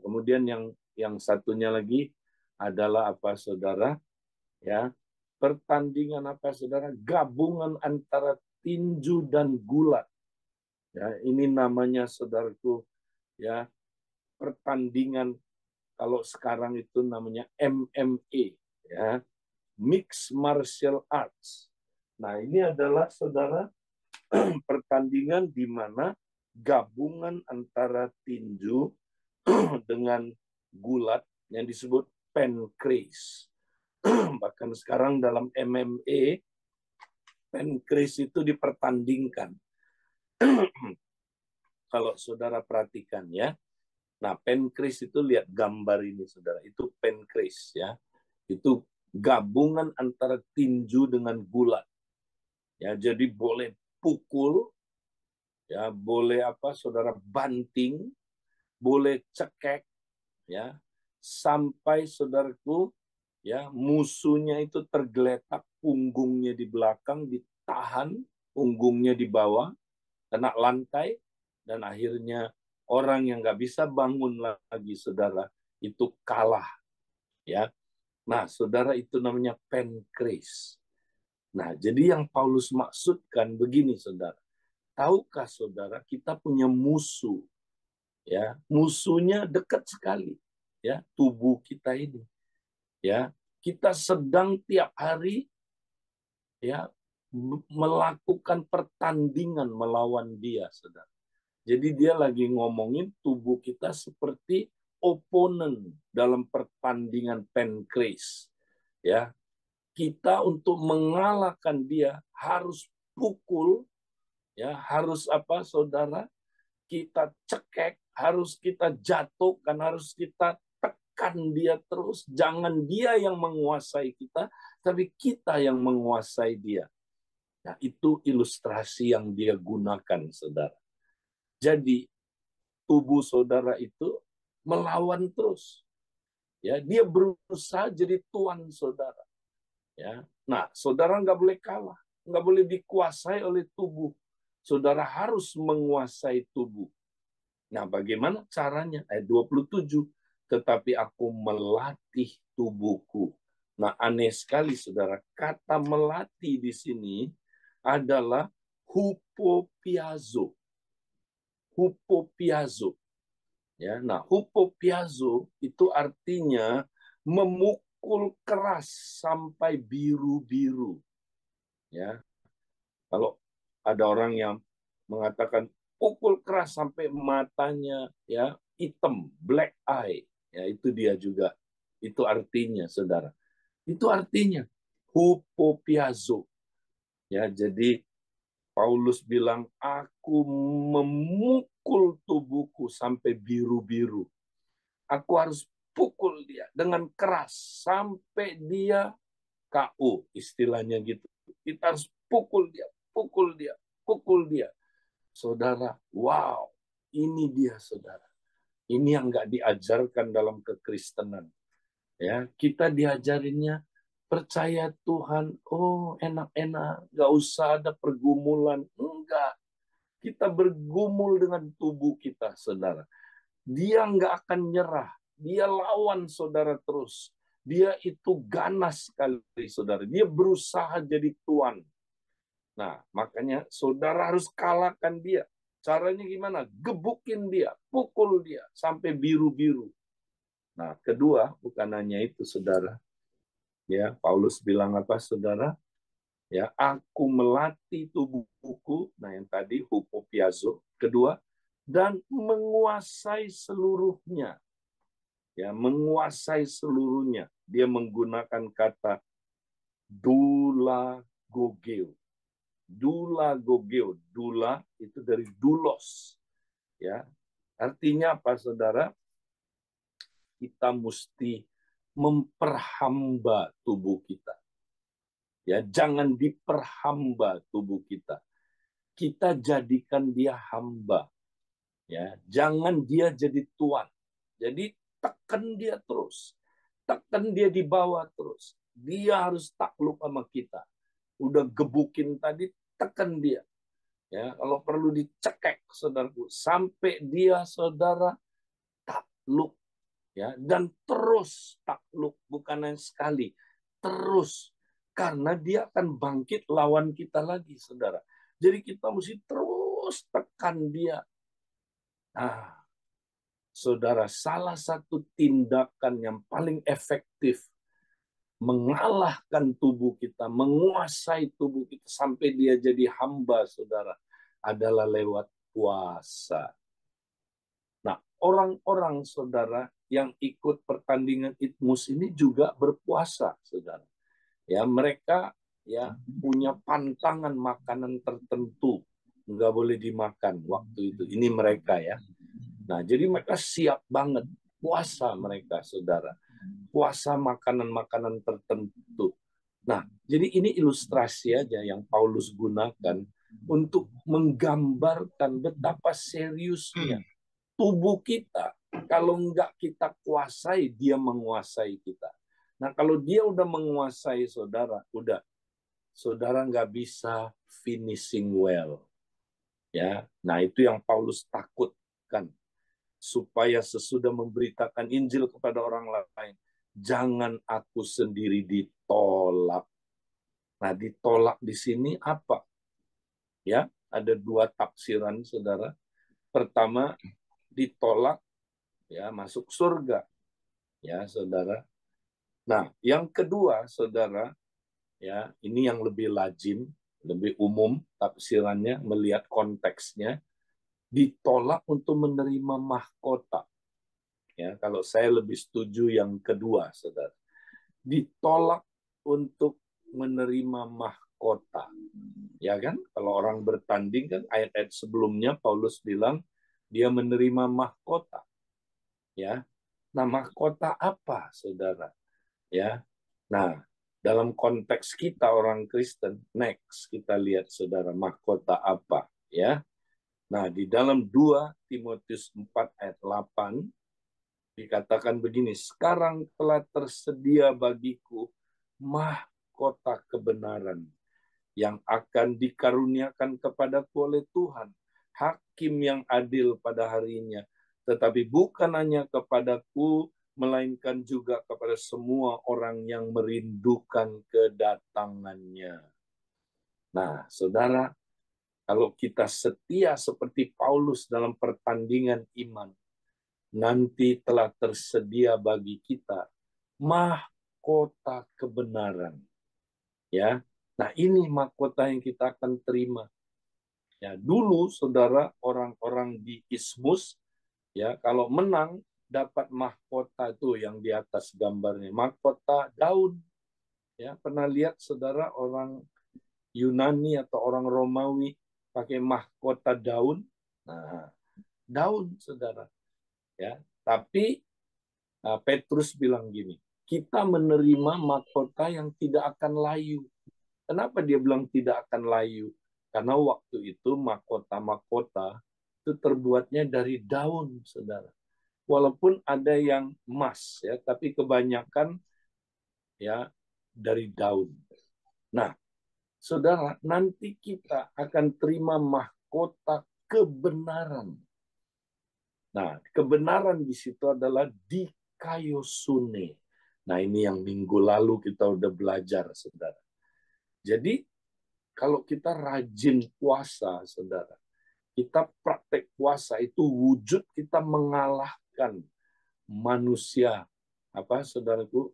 Kemudian yang satunya lagi adalah apa, saudara? Ya, pertandingan apa, saudara? Gabungan antara tinju dan gulat. Ya, ini namanya, saudaraku, ya, pertandingan, kalau sekarang itu namanya MMA, ya, Mixed Martial Arts. Nah, ini adalah, saudara, pertandingan di mana gabungan antara tinju dengan gulat yang disebut pancrase. Bahkan sekarang dalam MMA, pancrase itu dipertandingkan. Kalau saudara perhatikan, ya. Nah, pancrase itu, lihat gambar ini, saudara. Itu pancrase, ya. Itu gabungan antara tinju dengan gulat. Ya, jadi boleh pukul, ya, boleh apa, saudara, banting, boleh cekek, ya, sampai, saudaraku, ya, musuhnya itu tergeletak, punggungnya di belakang, ditahan, punggungnya di bawah, kena lantai, dan akhirnya orang yang nggak bisa bangun lagi, saudara, itu kalah. Ya, nah, saudara, itu namanya pancrase. Nah, jadi yang Paulus maksudkan begini, saudara. Tahukah, saudara, kita punya musuh, ya, musuhnya dekat sekali, ya, tubuh kita ini, ya, kita sedang tiap hari, ya, melakukan pertandingan melawan dia, saudara. Jadi dia lagi ngomongin tubuh kita seperti opponent dalam pertandingan pancrase, ya. Kita untuk mengalahkan dia harus pukul, ya, harus apa, saudara? Kita cekek, harus kita jatuhkan, harus kita tekan dia terus. Jangan dia yang menguasai kita, tapi kita yang menguasai dia. Nah, itu ilustrasi yang dia gunakan, saudara. Jadi tubuh saudara itu melawan terus. Ya, dia berusaha jadi tuan saudara. Ya, nah, saudara nggak boleh kalah, nggak boleh dikuasai oleh tubuh. Saudara harus menguasai tubuh. Nah, bagaimana caranya? Ayat 27, tetapi aku melatih tubuhku. Nah, aneh sekali, saudara. Kata melatih di sini adalah hupopiazo. Hupopiazo. Ya, nah, hupopiazo itu artinya memukul keras sampai biru-biru. Ya, kalau ada orang yang mengatakan pukul keras sampai matanya, ya, hitam, black eye, ya, itu dia juga. Itu artinya, saudara. Itu artinya hupopiazo. Ya, jadi Paulus bilang, aku memukul tubuhku sampai biru-biru. Aku harus pukul dia dengan keras sampai dia KO, istilahnya gitu. Kita harus pukul dia, pukul dia, pukul dia. Saudara, wow, ini dia, saudara. Ini yang nggak diajarkan dalam kekristenan. Ya, kita diajarinnya percaya Tuhan, oh enak-enak, nggak usah ada pergumulan. Enggak, kita bergumul dengan tubuh kita, saudara. Dia nggak akan nyerah, dia lawan saudara terus. Dia itu ganas sekali, saudara. Dia berusaha jadi tuan. Nah, makanya saudara harus kalahkan dia. Caranya gimana? Gebukin dia, pukul dia, sampai biru-biru. Nah, kedua, bukan hanya itu, saudara. Ya, Paulus bilang apa, saudara? Ya, aku melatih tubuhku, nah yang tadi hupopiazo. Kedua, dan menguasai seluruhnya. Ya, menguasai seluruhnya. Dia menggunakan kata dulagogeo. Dulagogeo. Dula itu dari dulos. Ya, artinya apa, saudara? Kita mesti memperhamba tubuh kita. Ya, jangan diperhamba tubuh kita. Kita jadikan dia hamba. Ya, jangan dia jadi tuan. Jadi tekan dia terus. Tekan dia di bawah terus. Dia harus takluk sama kita. Udah gebukin tadi, tekan dia. Ya, kalau perlu dicekek, saudaraku, sampai dia saudara takluk, ya, dan terus takluk, bukan hanya sekali, terus, karena dia akan bangkit lawan kita lagi, saudara. Jadi kita mesti terus tekan dia. Nah, saudara, salah satu tindakan yang paling efektif mengalahkan tubuh kita, menguasai tubuh kita sampai dia jadi hamba, saudara, adalah lewat puasa. Nah, orang-orang, saudara, yang ikut pertandingan ITMUS ini juga berpuasa, saudara. Ya, mereka ya punya pantangan makanan tertentu, nggak boleh dimakan waktu itu. Ini mereka ya. Nah, jadi mereka siap banget puasa mereka, saudara. Puasa makanan-makanan tertentu. Nah, jadi ini ilustrasi aja yang Paulus gunakan untuk menggambarkan betapa seriusnya tubuh kita. Kalau enggak kita kuasai, dia menguasai kita. Nah, kalau dia udah menguasai saudara, udah. Saudara nggak bisa finishing well. Ya, nah itu yang Paulus takutkan. Supaya sesudah memberitakan Injil kepada orang lain, jangan aku sendiri ditolak. Nah, ditolak di sini apa? Ya, ada dua tafsiran, saudara. Pertama, ditolak, ya, masuk surga, ya, saudara. Nah, yang kedua, saudara, ya, ini yang lebih lazim, lebih umum tafsirannya, melihat konteksnya, ditolak untuk menerima mahkota. Ya, kalau saya lebih setuju yang kedua, saudara. Ditolak untuk menerima mahkota. Ya kan? Kalau orang bertanding kan ayat-ayat sebelumnya Paulus bilang dia menerima mahkota. Ya. Nah, mahkota apa, saudara? Ya. Nah, dalam konteks kita orang Kristen, next kita lihat, saudara, mahkota apa, ya. Nah, di dalam 2 Timotius 4 ayat 8 dikatakan begini, sekarang telah tersedia bagiku mahkota kebenaran yang akan dikaruniakan kepadaku oleh Tuhan, hakim yang adil pada harinya, tetapi bukan hanya kepadaku, melainkan juga kepada semua orang yang merindukan kedatangannya. Nah, saudara, kalau kita setia seperti Paulus dalam pertandingan iman, nanti telah tersedia bagi kita mahkota kebenaran. Ya. Nah, ini mahkota yang kita akan terima. Ya, dulu saudara, orang-orang di Ismus, ya, kalau menang dapat mahkota itu yang di atas gambarnya, mahkota daun. Ya, pernah lihat saudara orang Yunani atau orang Romawi pakai mahkota daun? Nah, daun, saudara. Ya, tapi Petrus bilang gini, kita menerima mahkota yang tidak akan layu. Kenapa dia bilang tidak akan layu? Karena waktu itu mahkota-mahkota itu terbuatnya dari daun, saudara. Walaupun ada yang emas, ya, tapi kebanyakan ya dari daun. Nah, saudara, nanti kita akan terima mahkota kebenaran. Nah, kebenaran di situ adalah dikaiosune. Nah, ini yang minggu lalu kita udah belajar, saudara. Jadi, kalau kita rajin puasa, saudara, kita praktek puasa itu wujud kita mengalahkan manusia, saudaraku,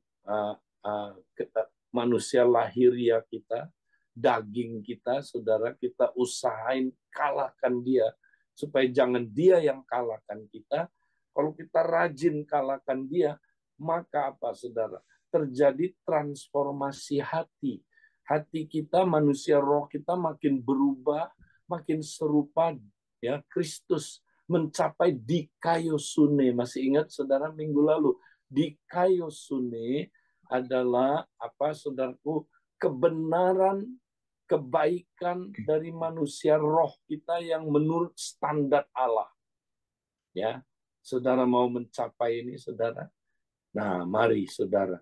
manusia lahiriah kita, daging kita, saudara, kita usahain kalahkan dia, supaya jangan dia yang kalahkan kita. Kalau kita rajin kalahkan dia, maka apa, saudara? Terjadi transformasi hati. Hati kita, manusia roh kita makin berubah, makin serupa ya Kristus, mencapai dikaiosune. Masih ingat, saudara, minggu lalu? Dikaiosune adalah apa, saudaraku? Kebenaran, kebaikan dari manusia roh kita yang menurut standar Allah. Ya, saudara mau mencapai ini, saudara? Nah, mari, saudara.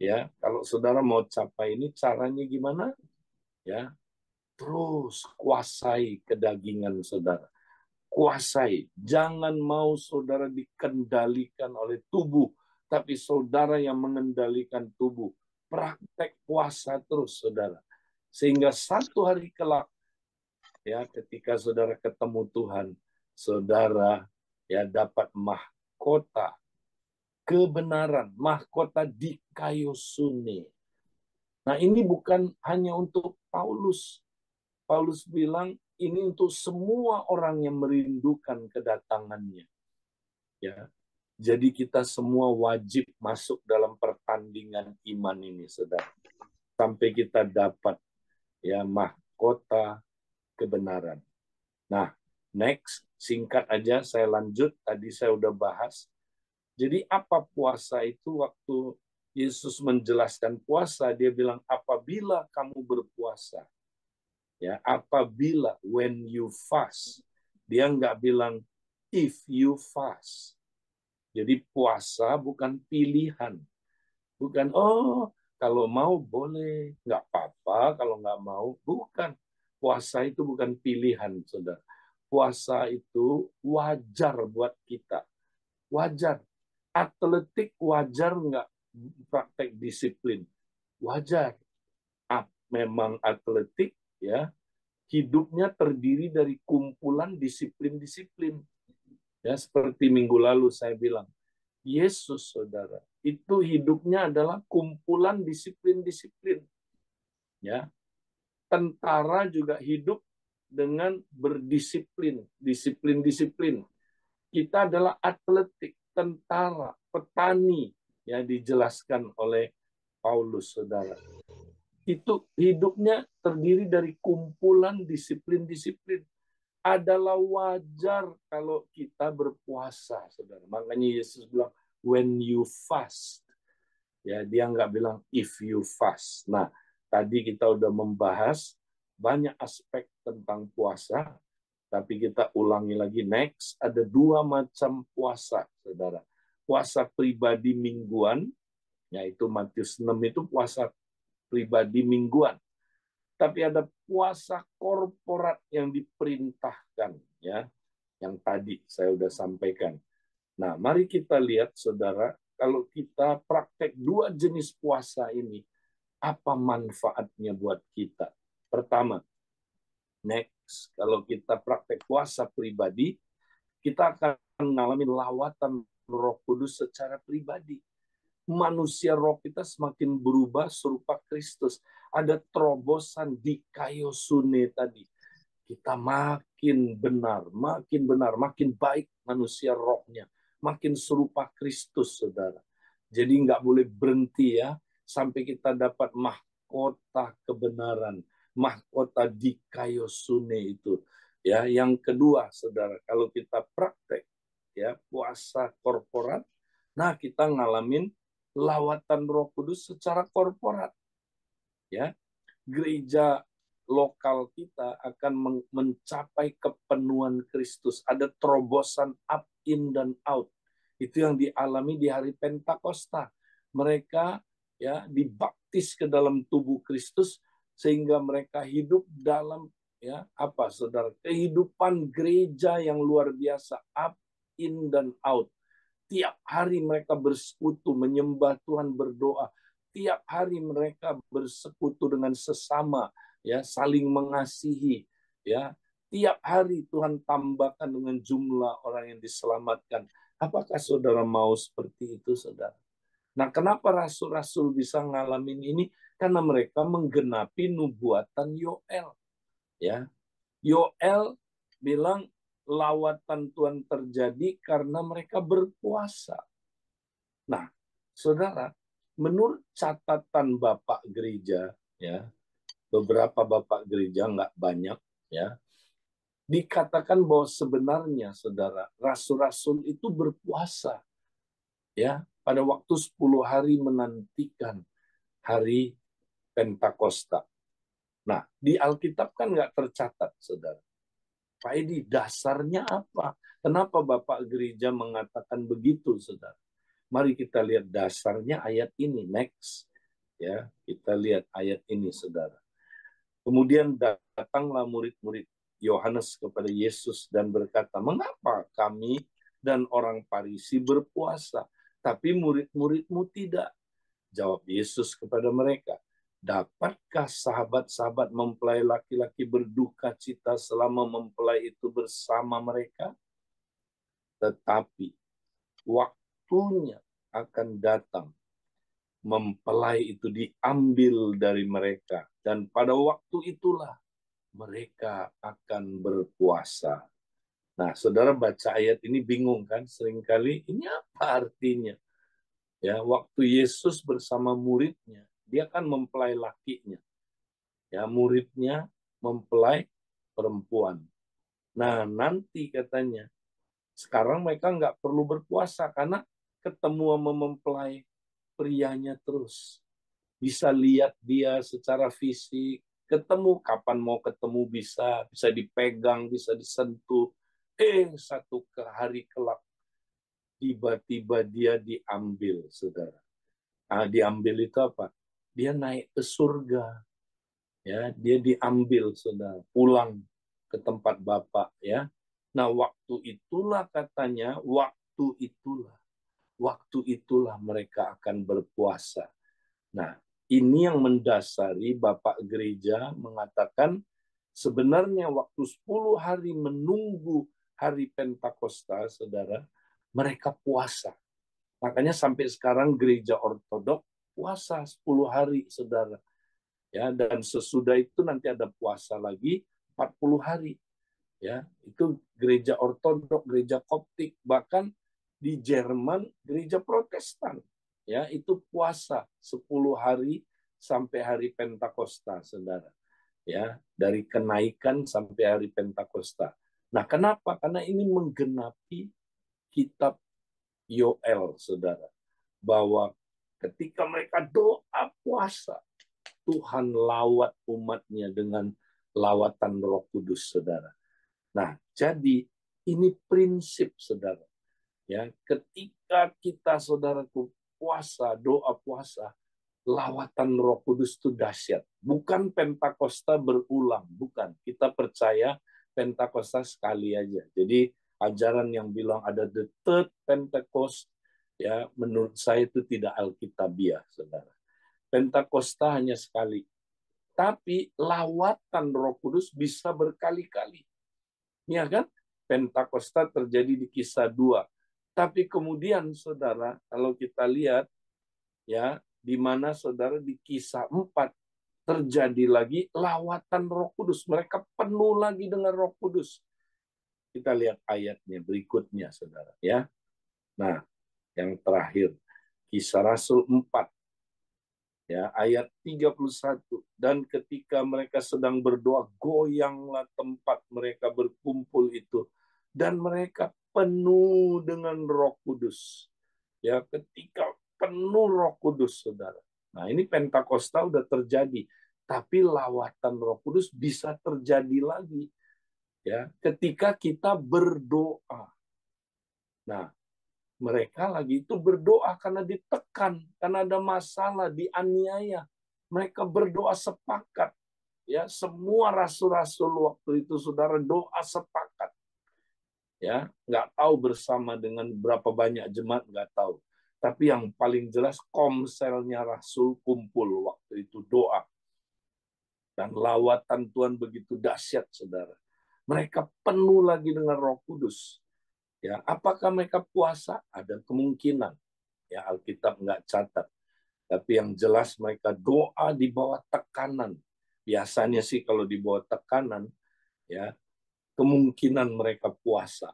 Ya, kalau saudara mau capai ini, caranya gimana? Ya, terus kuasai kedagingan saudara. Kuasai. Jangan mau saudara dikendalikan oleh tubuh, tapi saudara yang mengendalikan tubuh. Praktek puasa terus, saudara. Sehingga satu hari kelak, ya, ketika saudara ketemu Tuhan, saudara ya dapat mahkota kebenaran, mahkota dikayosune. Nah, ini bukan hanya untuk Paulus. Paulus bilang ini untuk semua orang yang merindukan kedatangannya. Ya. Jadi kita semua wajib masuk dalam pertandingan iman ini, saudara. Sampai kita dapat ya mahkota kebenaran. Nah, next, singkat aja saya lanjut. Tadi saya udah bahas. Jadi apa puasa itu? Waktu Yesus menjelaskan puasa, dia bilang apabila kamu berpuasa. Ya, apabila, when you fast. Dia nggak bilang if you fast. Jadi puasa bukan pilihan. Bukan, oh kalau mau boleh, nggak apa-apa, kalau nggak mau, bukan. Puasa itu bukan pilihan, saudara. Puasa itu wajar buat kita. Wajar. Atletik wajar nggak praktek disiplin? Wajar. Memang atletik, ya, hidupnya terdiri dari kumpulan disiplin-disiplin. Ya, seperti minggu lalu saya bilang, Yesus, saudara, itu hidupnya adalah kumpulan disiplin-disiplin. Ya, tentara juga hidup dengan berdisiplin, disiplin-disiplin. Kita adalah atletik, tentara, petani, ya dijelaskan oleh Paulus, saudara. Itu hidupnya terdiri dari kumpulan disiplin-disiplin. Adalah wajar kalau kita berpuasa, saudara. Makanya Yesus bilang, when you fast. Ya, dia nggak bilang if you fast. Nah, tadi kita udah membahas banyak aspek tentang puasa, tapi kita ulangi lagi. Next, ada dua macam puasa, saudara. Puasa pribadi mingguan, yaitu Matius 6 itu puasa pribadi mingguan. Tapi ada puasa korporat yang diperintahkan, ya, yang tadi saya udah sampaikan. Nah, mari kita lihat, saudara, kalau kita praktek dua jenis puasa ini, apa manfaatnya buat kita? Pertama, next, kalau kita praktek puasa pribadi, kita akan mengalami lawatan Roh Kudus secara pribadi. Manusia roh kita semakin berubah serupa Kristus. Ada terobosan dikayosune tadi. Kita makin benar, makin baik manusia rohnya. Makin serupa Kristus, saudara. Jadi nggak boleh berhenti ya, sampai kita dapat mahkota kebenaran. Mahkota dikayosune itu. Ya, yang kedua, saudara, kalau kita praktek ya puasa korporat, nah kita ngalamin lawatan Roh Kudus secara korporat. Ya, gereja lokal kita akan mencapai kepenuhan Kristus. Ada terobosan up, in, dan out. Itu yang dialami di hari Pentakosta. Mereka ya dibaptis ke dalam tubuh Kristus sehingga mereka hidup dalam ya apa, saudara, kehidupan gereja yang luar biasa, up, in, dan out. Tiap hari mereka bersekutu, menyembah Tuhan, berdoa. Tiap hari mereka bersekutu dengan sesama, ya, saling mengasihi, ya. Tiap hari Tuhan tambahkan dengan jumlah orang yang diselamatkan. Apakah saudara mau seperti itu, saudara? Nah, kenapa rasul-rasul bisa ngalamin ini? Karena mereka menggenapi nubuatan Yoel. Ya, Yoel bilang lawatan Tuhan terjadi karena mereka berpuasa. Nah, saudara, menurut catatan Bapak Gereja, ya, beberapa Bapak Gereja, nggak banyak, ya, dikatakan bahwa sebenarnya, saudara, rasul-rasul itu berpuasa, ya, pada waktu 10 hari menantikan hari Pentakosta. Nah, di Alkitab kan nggak tercatat, saudara. Pak Edi, dasarnya apa? Kenapa Bapak Gereja mengatakan begitu, saudara? Mari kita lihat dasarnya ayat ini. Next, ya, kita lihat ayat ini, saudara. Kemudian datanglah murid-murid Yohanes kepada Yesus dan berkata, "Mengapa kami dan orang Farisi berpuasa, tapi murid-muridmu tidak?" Jawab Yesus kepada mereka, "Dapatkah sahabat-sahabat mempelai laki-laki berduka cita selama mempelai itu bersama mereka? Tetapi waktunya akan datang, mempelai itu diambil dari mereka, dan pada waktu itulah mereka akan berpuasa." Nah, saudara baca ayat ini bingung kan? Seringkali ini apa artinya? Ya, waktu Yesus bersama muridnya, dia kan mempelai lakinya. Ya, muridnya mempelai perempuan. Nah, nanti katanya, sekarang mereka nggak perlu berpuasa karena ketemu sama mempelai prianya terus. Bisa lihat dia secara fisik, ketemu kapan mau ketemu bisa dipegang, bisa disentuh. Satu hari kelak tiba-tiba dia diambil, saudara. Diambil itu apa? Dia naik ke surga. Ya, dia diambil, saudara, pulang ke tempat Bapa, ya. Nah, waktu itulah katanya, waktu itulah mereka akan berpuasa. Nah, ini yang mendasari Bapak Gereja mengatakan sebenarnya waktu 10 hari menunggu hari Pentakosta, saudara, mereka puasa. Makanya sampai sekarang gereja ortodok puasa 10 hari, saudara. Ya, dan sesudah itu nanti ada puasa lagi 40 hari. Ya, itu gereja ortodok, gereja koptik, bahkan di Jerman gereja Protestan. Ya, itu puasa 10 hari sampai hari Pentakosta, saudara. Ya, dari kenaikan sampai hari Pentakosta. Nah, kenapa? Karena ini menggenapi kitab Yoel, saudara, bahwa ketika mereka doa puasa, Tuhan lawat umatnya dengan lawatan Roh Kudus, saudara. Nah, jadi ini prinsip, saudara. Ya, ketika kita, saudaraku, puasa, doa puasa, lawatan Roh Kudus itu dahsyat. Bukan Pentakosta berulang, bukan. Kita percaya Pentakosta sekali aja. Jadi ajaran yang bilang ada the third Pentecost, ya, menurut saya itu tidak alkitabiah, saudara. Pentakosta hanya sekali. Tapi lawatan Roh Kudus bisa berkali-kali. Ya kan? Pentakosta terjadi di Kisah 2. Tapi kemudian, saudara, kalau kita lihat, ya, di mana, saudara, di Kisah 4 terjadi lagi lawatan Roh Kudus. Mereka penuh lagi dengan Roh Kudus. Kita lihat ayatnya berikutnya, saudara, ya. Nah, yang terakhir, Kisah Rasul 4, ya, ayat 31. Dan ketika mereka sedang berdoa, goyanglah tempat mereka berkumpul itu, dan mereka penuh dengan Roh Kudus. Ya, ketika penuh Roh Kudus, saudara. Nah, ini Pentakosta udah terjadi, tapi lawatan Roh Kudus bisa terjadi lagi, ya, ketika kita berdoa. Nah, mereka lagi itu berdoa karena ditekan, karena ada masalah, dianiaya. Mereka berdoa sepakat. Ya, semua rasul-rasul waktu itu, saudara, doa sepakat. Ya, nggak tahu bersama dengan berapa banyak jemaat, nggak tahu. Tapi yang paling jelas komselnya rasul kumpul waktu itu doa. Dan lawatan Tuhan begitu dahsyat, saudara. Mereka penuh lagi dengan Roh Kudus. Ya, apakah mereka puasa? Ada kemungkinan. Ya, Alkitab nggak catat. Tapi yang jelas mereka doa di bawah tekanan. Biasanya sih kalau di bawah tekanan, ya, kemungkinan mereka puasa.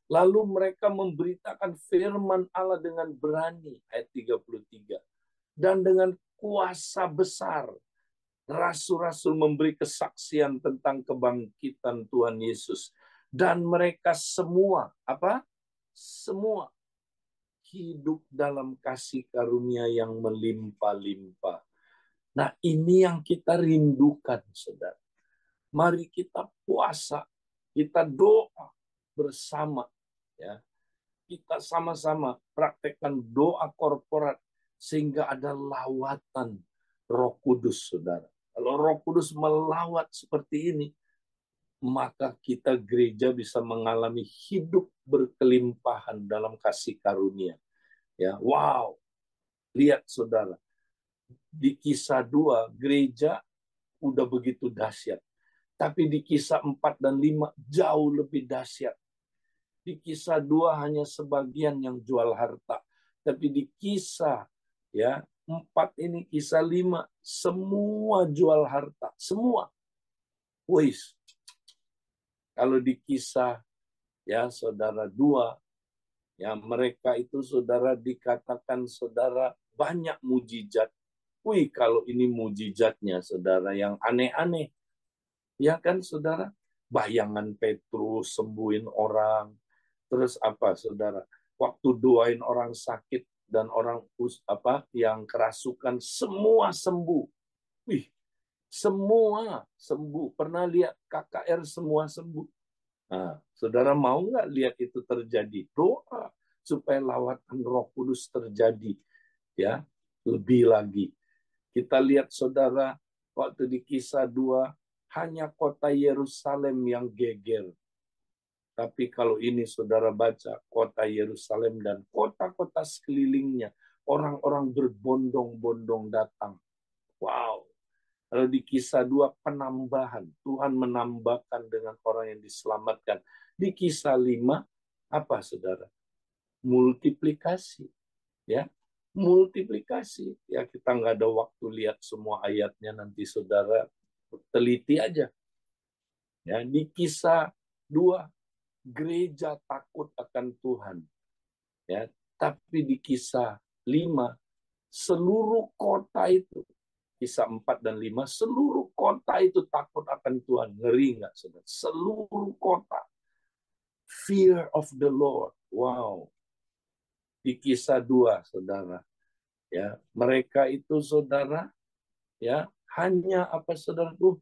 Lalu mereka memberitakan firman Allah dengan berani, ayat 33. Dan dengan kuasa besar, rasul-rasul memberi kesaksian tentang kebangkitan Tuhan Yesus. Dan mereka semua, apa? Semua hidup dalam kasih karunia yang melimpah-limpah. Nah, ini yang kita rindukan, saudara. Mari kita puasa, kita doa bersama, ya. Kita sama-sama praktekkan doa korporat sehingga ada lawatan Roh Kudus, saudara. Kalau Roh Kudus melawat seperti ini, maka kita gereja bisa mengalami hidup berkelimpahan dalam kasih karunia. Ya, wow. Lihat saudara, di Kisah 2 gereja udah begitu dahsyat. Tapi di Kisah 4 dan 5 jauh lebih dahsyat. Di Kisah 2 hanya sebagian yang jual harta. Tapi di Kisah 4 ini, Kisah 5 semua jual harta, semua. Wis. Kalau di Kisah saudara 2 mereka itu saudara dikatakan saudara banyak mujizat. Wih, kalau ini mujizatnya saudara yang aneh-aneh. Ya kan saudara? Bayangan Petrus sembuhin orang. Terus apa saudara? Waktu doain orang sakit dan orang yang kerasukan semua sembuh. Wih, semua sembuh. Pernah lihat KKR semua sembuh? Nah, saudara mau nggak lihat itu terjadi? Doa supaya lawatan Roh Kudus terjadi. Ya, lebih lagi. Kita lihat saudara, waktu di Kisah 2, hanya kota Yerusalem yang geger. Tapi kalau ini saudara baca, kota Yerusalem dan kota-kota sekelilingnya, orang-orang berbondong-bondong datang. Wow. Kalau di Kisah 2 penambahan, Tuhan menambahkan dengan orang yang diselamatkan. Di Kisah 5 apa saudara? Multiplikasi. Ya, multiplikasi. Ya, kita nggak ada waktu lihat semua ayatnya, nanti saudara teliti aja. Ya, di Kisah 2 gereja takut akan Tuhan. Ya, tapi di Kisah 5 seluruh kota itu, Kisah 4 dan 5, seluruh kota itu takut akan Tuhan. Ngeri nggak, saudara? Seluruh kota. Fear of the Lord. Wow. Di Kisah 2, saudara. Ya, mereka itu, saudara, hanya saudara tuh,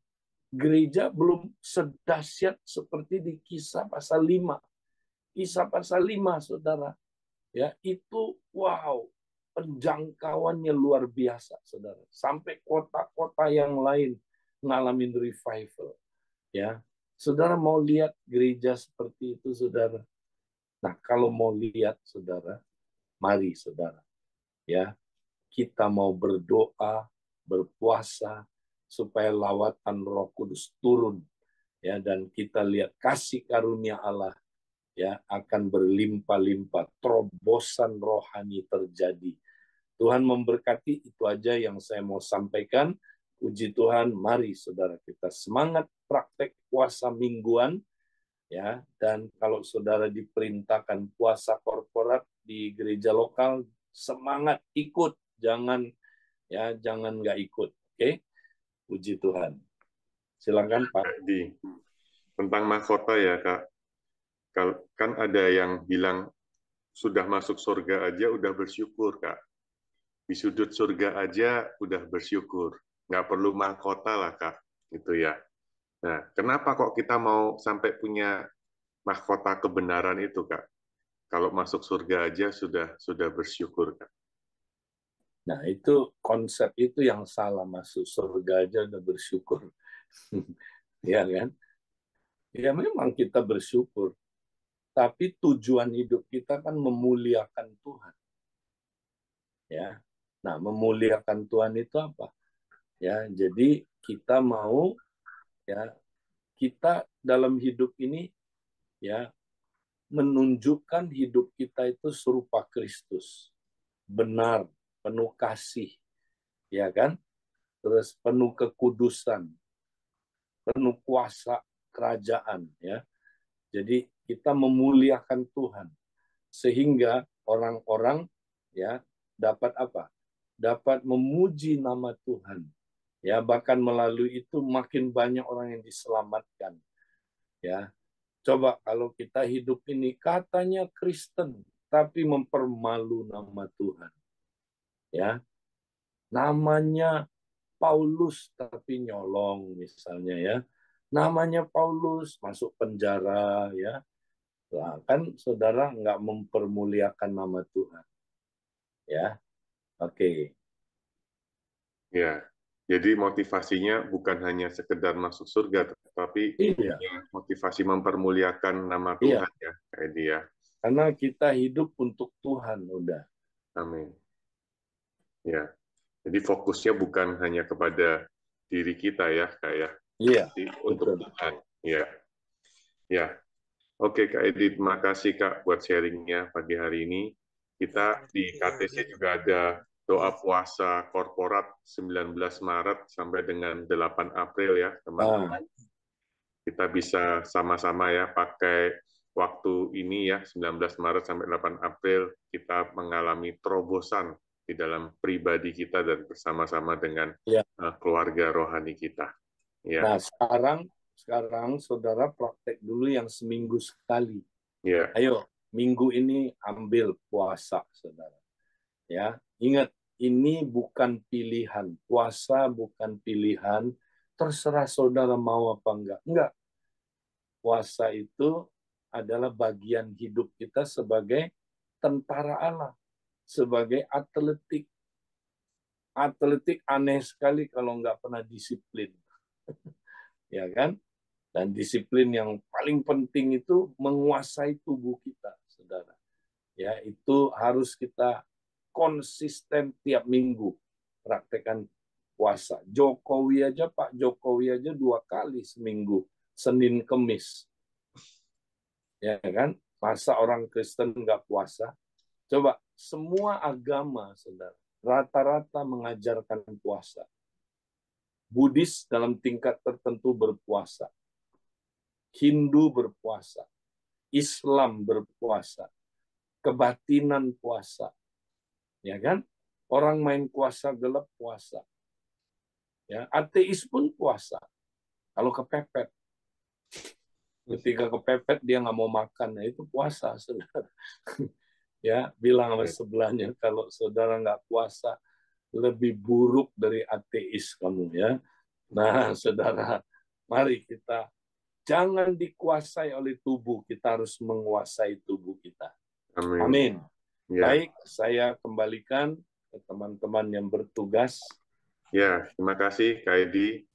gereja belum sedahsyat seperti di Kisah pasal 5. Kisah pasal 5, saudara. Ya, itu, wow. Penjangkauannya luar biasa, saudara. Sampai kota-kota yang lain ngalamin revival. Ya, saudara mau lihat gereja seperti itu, saudara. Nah, kalau mau lihat, saudara, mari, saudara. Ya, kita mau berdoa, berpuasa supaya lawatan Roh Kudus turun. Ya, dan kita lihat kasih karunia Allah akan berlimpah-limpah, terobosan rohani terjadi. Tuhan memberkati, itu aja yang saya mau sampaikan. Puji Tuhan, mari saudara kita semangat praktek puasa mingguan. Ya, dan kalau saudara diperintahkan puasa korporat di gereja lokal, semangat ikut, jangan nggak ikut. Oke? Puji Tuhan. Silakan Pak. Tentang mahkota ya Kak, kan ada yang bilang sudah masuk surga aja udah bersyukur Kak. Di sudut surga aja udah bersyukur. Nggak perlu mahkota lah, Kak. Gitu ya. Nah, kenapa kok kita mau sampai punya mahkota kebenaran itu, Kak? Kalau masuk surga aja sudah bersyukur, Kak. Nah, itu konsep itu yang salah, masuk surga aja udah bersyukur. Ya kan? Ya memang kita bersyukur. Tapi tujuan hidup kita kan memuliakan Tuhan. Ya. Nah, memuliakan Tuhan itu apa? Ya, jadi kita mau kita dalam hidup ini menunjukkan hidup kita itu serupa Kristus. Benar, penuh kasih, ya kan? Terus penuh kekudusan, penuh kuasa kerajaan, ya. Jadi kita memuliakan Tuhan sehingga orang-orang dapat apa? Dapat memuji nama Tuhan. Ya, bahkan melalui itu makin banyak orang yang diselamatkan. Ya. Coba kalau kita hidup ini katanya Kristen tapi mempermalu nama Tuhan. Ya. Namanya Paulus tapi nyolong misalnya ya. Namanya Paulus masuk penjara ya. Nah, kan saudara nggak mempermuliakan nama Tuhan. Ya. Oke. Ya. Jadi motivasinya bukan hanya sekedar masuk surga, tetapi Iya, motivasi mempermuliakan nama iya. Tuhan ya, kayak dia. Karena kita hidup untuk Tuhan, udah. Amin. Ya. Jadi fokusnya bukan hanya kepada diri kita ya, kayak Iya, tapi untuk betul. Tuhan. Ya. Ya. Oke Kak Edi, terima kasih Kak buat sharingnya pagi hari ini. Kita di KTC juga ada doa puasa korporat 19 Maret sampai dengan 8 April ya teman-teman. Kita bisa sama-sama ya pakai waktu ini ya 19 Maret sampai 8 April kita mengalami terobosan di dalam pribadi kita dan bersama-sama dengan Ya. keluarga rohani kita. Ya. Nah, sekarang saudara praktek dulu yang seminggu sekali. Ya. Ayo, minggu ini ambil puasa, saudara. Ya, ingat ini bukan pilihan. Puasa bukan pilihan. Terserah saudara mau apa enggak. Enggak. Puasa itu adalah bagian hidup kita sebagai tentara Allah, sebagai atletik. Atletik aneh sekali kalau nggak pernah disiplin. Ya kan? Dan disiplin yang paling penting itu menguasai tubuh kita, saudara. Ya, itu harus kita konsisten tiap minggu praktekkan puasa. Pak Jokowi aja 2 kali seminggu, Senin Kemis. Ya kan? Masa orang Kristen nggak puasa? Coba, semua agama, saudara, rata-rata mengajarkan puasa. Buddhis dalam tingkat tertentu berpuasa. Hindu berpuasa, Islam berpuasa, kebatinan puasa, ya kan? Orang main kuasa gelap puasa, ya. Ateis pun puasa. Kalau kepepet, ketika kepepet dia nggak mau makan, nah itu puasa, saudara. Ya, bilang sama sebelahnya kalau saudara nggak puasa lebih buruk dari ateis kamu ya. Nah, saudara, mari kita jangan dikuasai oleh tubuh, kita harus menguasai tubuh kita. Amin. Amin. Ya. Baik, saya kembalikan ke teman-teman yang bertugas. Ya, terima kasih Kak Edi.